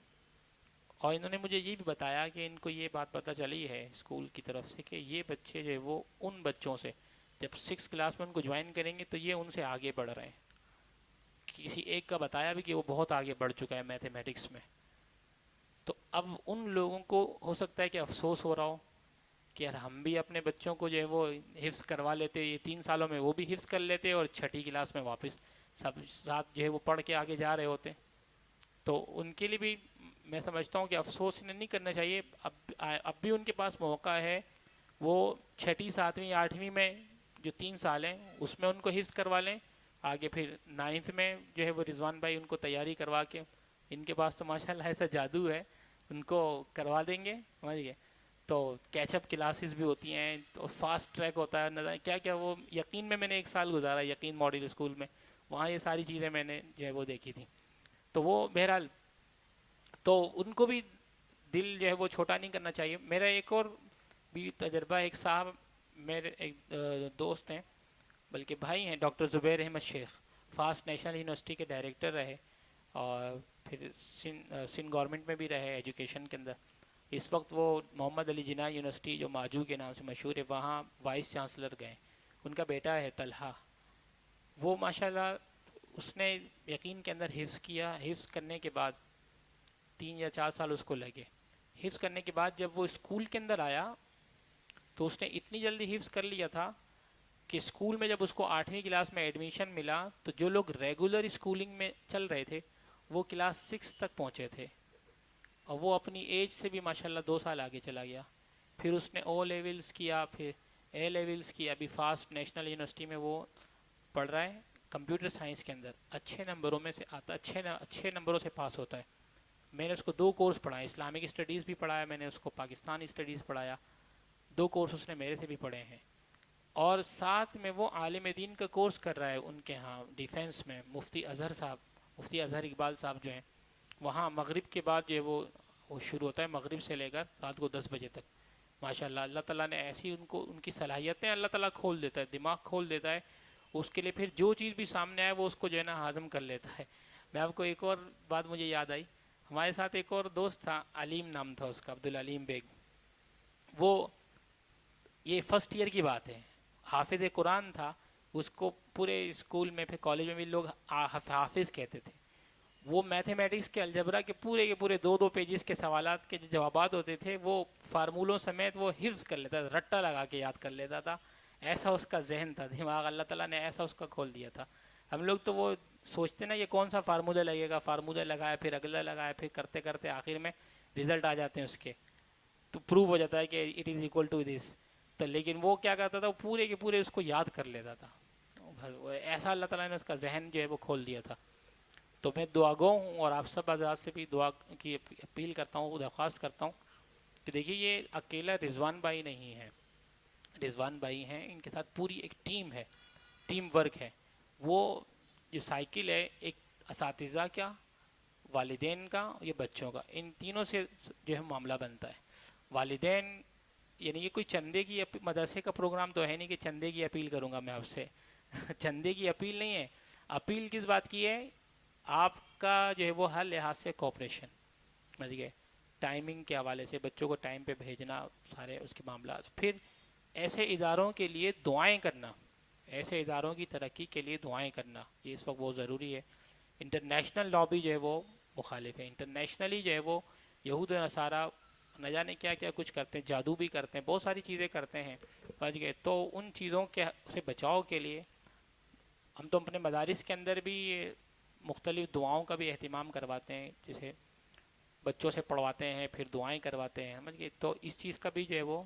اور انہوں نے مجھے یہ بھی بتایا کہ ان کو یہ بات پتہ چلی ہے اسکول کی طرف سے کہ یہ بچے جو ہے وہ ان بچوں سے جب 6 کلاس میں ان کو جوائن کریں گے تو یہ ان سے آگے بڑھ رہے ہیں. کسی ایک کا بتایا بھی کہ وہ بہت آگے بڑھ چکا ہے میتھمیٹکس میں. تو اب ان لوگوں کو ہو سکتا ہے کہ افسوس ہو رہا ہو کہ یار ہم بھی اپنے بچوں کو جو ہے وہ حفظ کروا لیتے، یہ 3 سالوں میں وہ بھی حفظ کر لیتے اور 6ٹھی کلاس میں واپس سب ساتھ جو ہے وہ پڑھ کے آگے جا رہے ہوتے. تو ان کے لیے بھی میں سمجھتا ہوں کہ افسوس انہیں نہیں کرنا چاہیے. اب اب بھی ان کے پاس موقع ہے، وہ 6ٹھی 7ویں 8ویں میں جو 3 سال ہیں اس میں ان کو حفظ کروا لیں، آگے پھر 9th میں جو ہے وہ رضوان بھائی ان کو تیاری کروا کے، ان کے پاس تو ماشاءاللہ ایسا جادو ہے، ان کو کروا دیں گے، سمجھ گئے؟ تو کیچ اپ کلاسز بھی ہوتی ہیں، تو فاسٹ ٹریک ہوتا ہے، نہ جانے کیا کیا۔ وہ یقین میں نے 1 سال گزارا، یقین ماڈل اسکول میں، وہاں یہ ساری چیزیں میں نے جو ہے وہ دیکھی تھیں۔ تو وہ بہرحال تو ان کو بھی دل جو ہے وہ چھوٹا نہیں کرنا چاہیے۔ میرا ایک اور بھی تجربہ، ایک صاحب میرے ایک دوست ہیں، بلکہ بھائی ہیں، ڈاکٹر زبیر احمد شیخ، فاسٹ نیشنل یونیورسٹی کے ڈائریکٹر رہے، اور پھر سندھ گورنمنٹ میں بھی رہے ایجوکیشن کے اندر۔ اس وقت وہ محمد علی جناح یونیورسٹی جو ماجو کے نام سے مشہور ہے، وہاں وائس چانسلر گئے۔ ان کا بیٹا ہے طلحہ، وہ ماشاءاللہ اس نے یقین کے اندر حفظ کیا، حفظ کرنے کے بعد 3 یا 4 سال اس کو لگے۔ حفظ کرنے کے بعد جب وہ اسکول کے اندر آیا تو اس نے اتنی جلدی حفظ کر لیا تھا کہ اسکول میں جب اس کو 8ویں کلاس میں ایڈمیشن ملا تو جو لوگ ریگولر اسکولنگ میں چل رہے تھے وہ کلاس 6 تک پہنچے تھے، اور وہ اپنی ایج سے بھی ماشاءاللہ 2 سال آگے چلا گیا۔ پھر اس نے او لیولز کیا، پھر اے لیولز کیا، ابھی فاسٹ نیشنل یونیورسٹی میں وہ پڑھ رہا ہے کمپیوٹر سائنس کے اندر، اچھے نمبروں میں سے آتا، اچھے نمبروں سے پاس ہوتا ہے۔ میں نے اس کو 2 کورس پڑھائے، اسلامک اسٹڈیز بھی پڑھایا میں نے اس کو، پاکستانی اسٹڈیز پڑھایا، 2 کورس اس نے میرے سے بھی پڑھے ہیں، اور ساتھ میں وہ عالم دین کا کورس کر رہا ہے ان کے ہاں ڈیفینس میں، مفتی اظہر صاحب، مفتی اظہر اقبال صاحب جو ہیں، وہاں مغرب کے بعد جو ہے وہ شروع ہوتا ہے، مغرب سے لے کر رات کو 10 بجے تک۔ ماشاءاللہ اللہ تعالیٰ نے ایسی ان کو، ان کی صلاحیتیں اللہ تعالیٰ کھول دیتا ہے، دماغ کھول دیتا ہے، اس کے لیے پھر جو چیز بھی سامنے آئے وہ اس کو جو ہے نا ہاضم کر لیتا ہے۔ میں آپ کو ایک اور بات مجھے یاد آئی، ہمارے ساتھ ایک اور دوست تھا، علیم نام تھا اس کا، عبدالعلیم بیگ، وہ یہ فرسٹ ایئر کی بات ہے، حافظ قرآن تھا، اس کو پورے اسکول میں پھر کالج میں بھی لوگ حافظ کہتے تھے۔ وہ میتھمیٹکس کے الجبرا کے پورے 2 پیجز کے سوالات کے جو جوابات ہوتے تھے وہ فارمولوں سمیت وہ حفظ کر لیتا تھا، رٹا لگا کے یاد کر لیتا تھا، ایسا اس کا ذہن تھا، دماغ اللہ تعالیٰ نے ایسا اس کا کھول دیا تھا۔ ہم لوگ تو وہ سوچتے نا یہ کون سا فارمولہ لگے گا، فارمولہ لگایا پھر اگلا لگایا، پھر کرتے کرتے آخر میں رزلٹ آ جاتے ہیں اس کے، تو پروو ہو جاتا ہے کہ it is equal to this, تو لیکن وہ کیا کرتا تھا، وہ پورے کے پورے اس کو یاد کر لیتا تھا، ایسا اللہ تعالیٰ نے اس کا ذہن جو ہے وہ کھول دیا تھا۔ تو میں دعا گو ہوں، اور آپ سب حضرات سے بھی دعا کی اپیل کرتا ہوں، درخواست کرتا ہوں کہ دیکھیے یہ اکیلا رضوان بھائی نہیں ہے، رضوان بھائی ہیں، ان کے ساتھ پوری ایک ٹیم ہے، ٹیم ورک ہے۔ وہ جو سائیکل ہے، ایک اساتذہ کا، والدین کا، یہ بچوں کا، ان تینوں سے جو ہے معاملہ بنتا ہے۔ والدین یعنی یہ کوئی چندے کی مدرسے کا پروگرام تو ہے نہیں کہ چندے کی اپیل کروں گا میں آپ سے چندے کی اپیل نہیں ہے، اپیل کس بات کی ہے، آپ کا جو ہے وہ ہر لحاظ سے کوپریشن، سمجھ گئے، ٹائمنگ کے حوالے سے بچوں کو ٹائم پہ بھیجنا، سارے اس کے معاملات، پھر ایسے اداروں کے لیے دعائیں کرنا، ایسے اداروں کی ترقی کے لیے دعائیں کرنا، یہ اس وقت بہت ضروری ہے۔ انٹرنیشنل لابی جو ہے وہ مخالف ہے، انٹرنیشنلی جو ہے وہ یہود و نصارہ نہ جانے کیا کیا کچھ کرتے ہیں، جادو بھی کرتے ہیں، بہت ساری چیزیں کرتے ہیں، سمجھ گئے۔ تو ان چیزوں کے سے بچاؤ کے لیے ہم تو اپنے مدارس کے اندر بھی مختلف دعاؤں کا بھی اہتمام کرواتے ہیں، جیسے بچوں سے پڑھواتے ہیں، پھر دعائیں کرواتے ہیں، سمجھ گئے۔ تو اس چیز کا بھی جو ہے وہ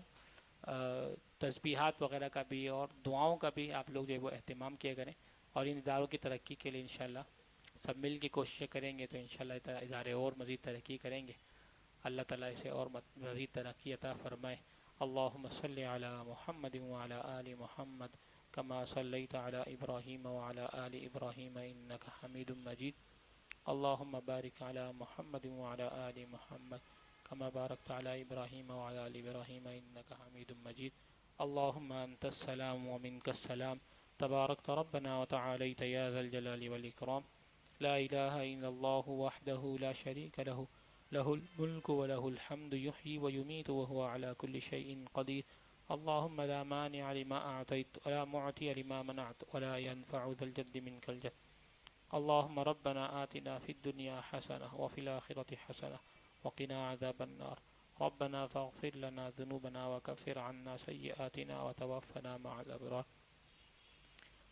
تسبیحات وغیرہ کا بھی اور دعاؤں کا بھی آپ لوگ جو ہے وہ اہتمام کیا کریں، اور ان اداروں کی ترقی کے لیے انشاءاللہ سب مل کے کوششیں کریں گے تو انشاءاللہ ادارے اور مزید ترقی کریں گے۔ اللہ تعالیٰ اسے اور مزید ترقی عطا فرمائے۔ اللہم صلی علی محمد وعلی آل محمد کما صلیت علی ابراہیم وعلی آل ابراہیم انک حمید مجید۔ اللہم بارک علی محمد وعلی آل محمد کما بارکت علی ابراہیم وعلی آل ابراہیم انک حمید مجید۔ اللہم انت السلام ومنک السلام تبارکت ربنا وتعالیت یا ذا الجلال والاکرام۔ لا الہ الا اللہ وحدہ لا شریک لہ، له الملك وله الحمد يحيي ويميت وهو على كل شيء قدير۔ اللهم لا مانع لما أعطيت ولا معطي لما منعت ولا ينفع ذا الجد منك الجد۔ اللهم ربنا آتنا في الدنيا حسنة وفي الآخرة حسنة وقنا عذاب النار۔ ربنا فاغفر لنا ذنوبنا وكفر عنا سيئاتنا وتوفنا مع الأبرار۔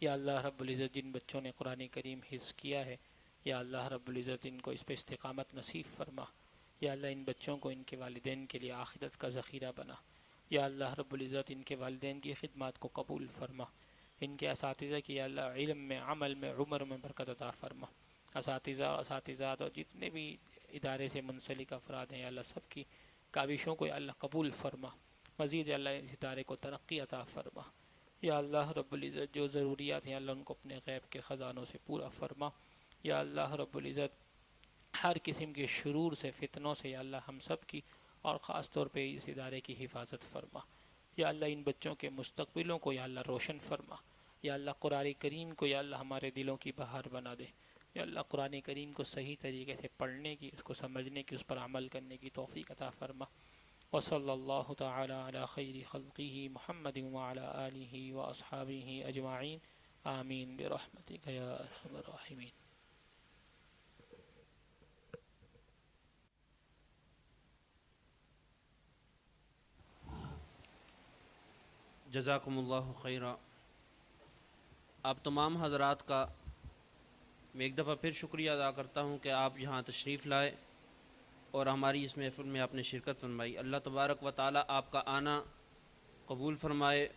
یا اللہ رب العزت جن بچوں نے قرآن کریم حفظ کیا ہے، یا اللہ رب العزت ان کو اس پہ استقامت نصیب فرما۔ یا اللہ ان بچوں کو ان کے والدین کے لیے آخرت کا ذخیرہ بنا۔ یا اللہ رب العزت ان کے والدین کی خدمات کو قبول فرما، ان کے اساتذہ کی یا اللہ علم میں، عمل میں، عمر میں برکت عطا فرما۔ اساتذات اور جتنے بھی ادارے سے منسلک افراد ہیں یا اللہ سب کی کاوشوں کو یا اللہ قبول فرما، مزید یا اللہ اس ادارے کو ترقی عطا فرما۔ یا اللہ رب العزت جو ضروریات ہیں اللہ ان کو اپنے غیب کے خزانوں سے پورا فرما۔ یا اللہ رب العزت ہر قسم کے شرور سے، فتنوں سے یا اللہ ہم سب کی اور خاص طور پہ اس ادارے کی حفاظت فرما۔ یا اللہ ان بچوں کے مستقبلوں کو یا اللہ روشن فرما۔ یا اللہ قرآن کریم کو یا اللہ ہمارے دلوں کی بہار بنا دے۔ یا اللہ قرآن کریم کو صحیح طریقے سے پڑھنے کی، اس کو سمجھنے کی، اس پر عمل کرنے کی توفیق عطا فرما۔ وصلی اللہ تعالی علی خیر خلقہ محمد وعلی آلہ واصحابہ اجمعین، آمین برحمتک یا ارحم الراحمین۔ جزاکم اللہ خیرہ۔ آپ تمام حضرات کا میں ایک دفعہ پھر شکریہ ادا کرتا ہوں کہ آپ یہاں تشریف لائے اور ہماری اس محفل میں آپ نے شرکت فرمائی۔ اللہ تبارک و تعالی آپ کا آنا قبول فرمائے،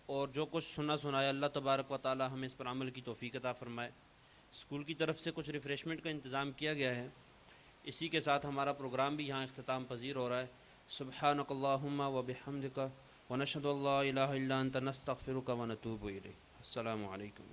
اور جو کچھ سنایا اللہ تبارک و تعالی ہمیں اس پر عمل کی توفیق عطا فرمائے۔ اسکول کی طرف سے کچھ ریفریشمنٹ کا انتظام کیا گیا ہے، اسی کے ساتھ ہمارا پروگرام بھی یہاں اختتام پذیر ہو رہا ہے۔ سبحانک اللہم و بحمدک ونشہد ان لا الہ الا انت نستغفرک ونتوب الیک۔ السلام علیکم۔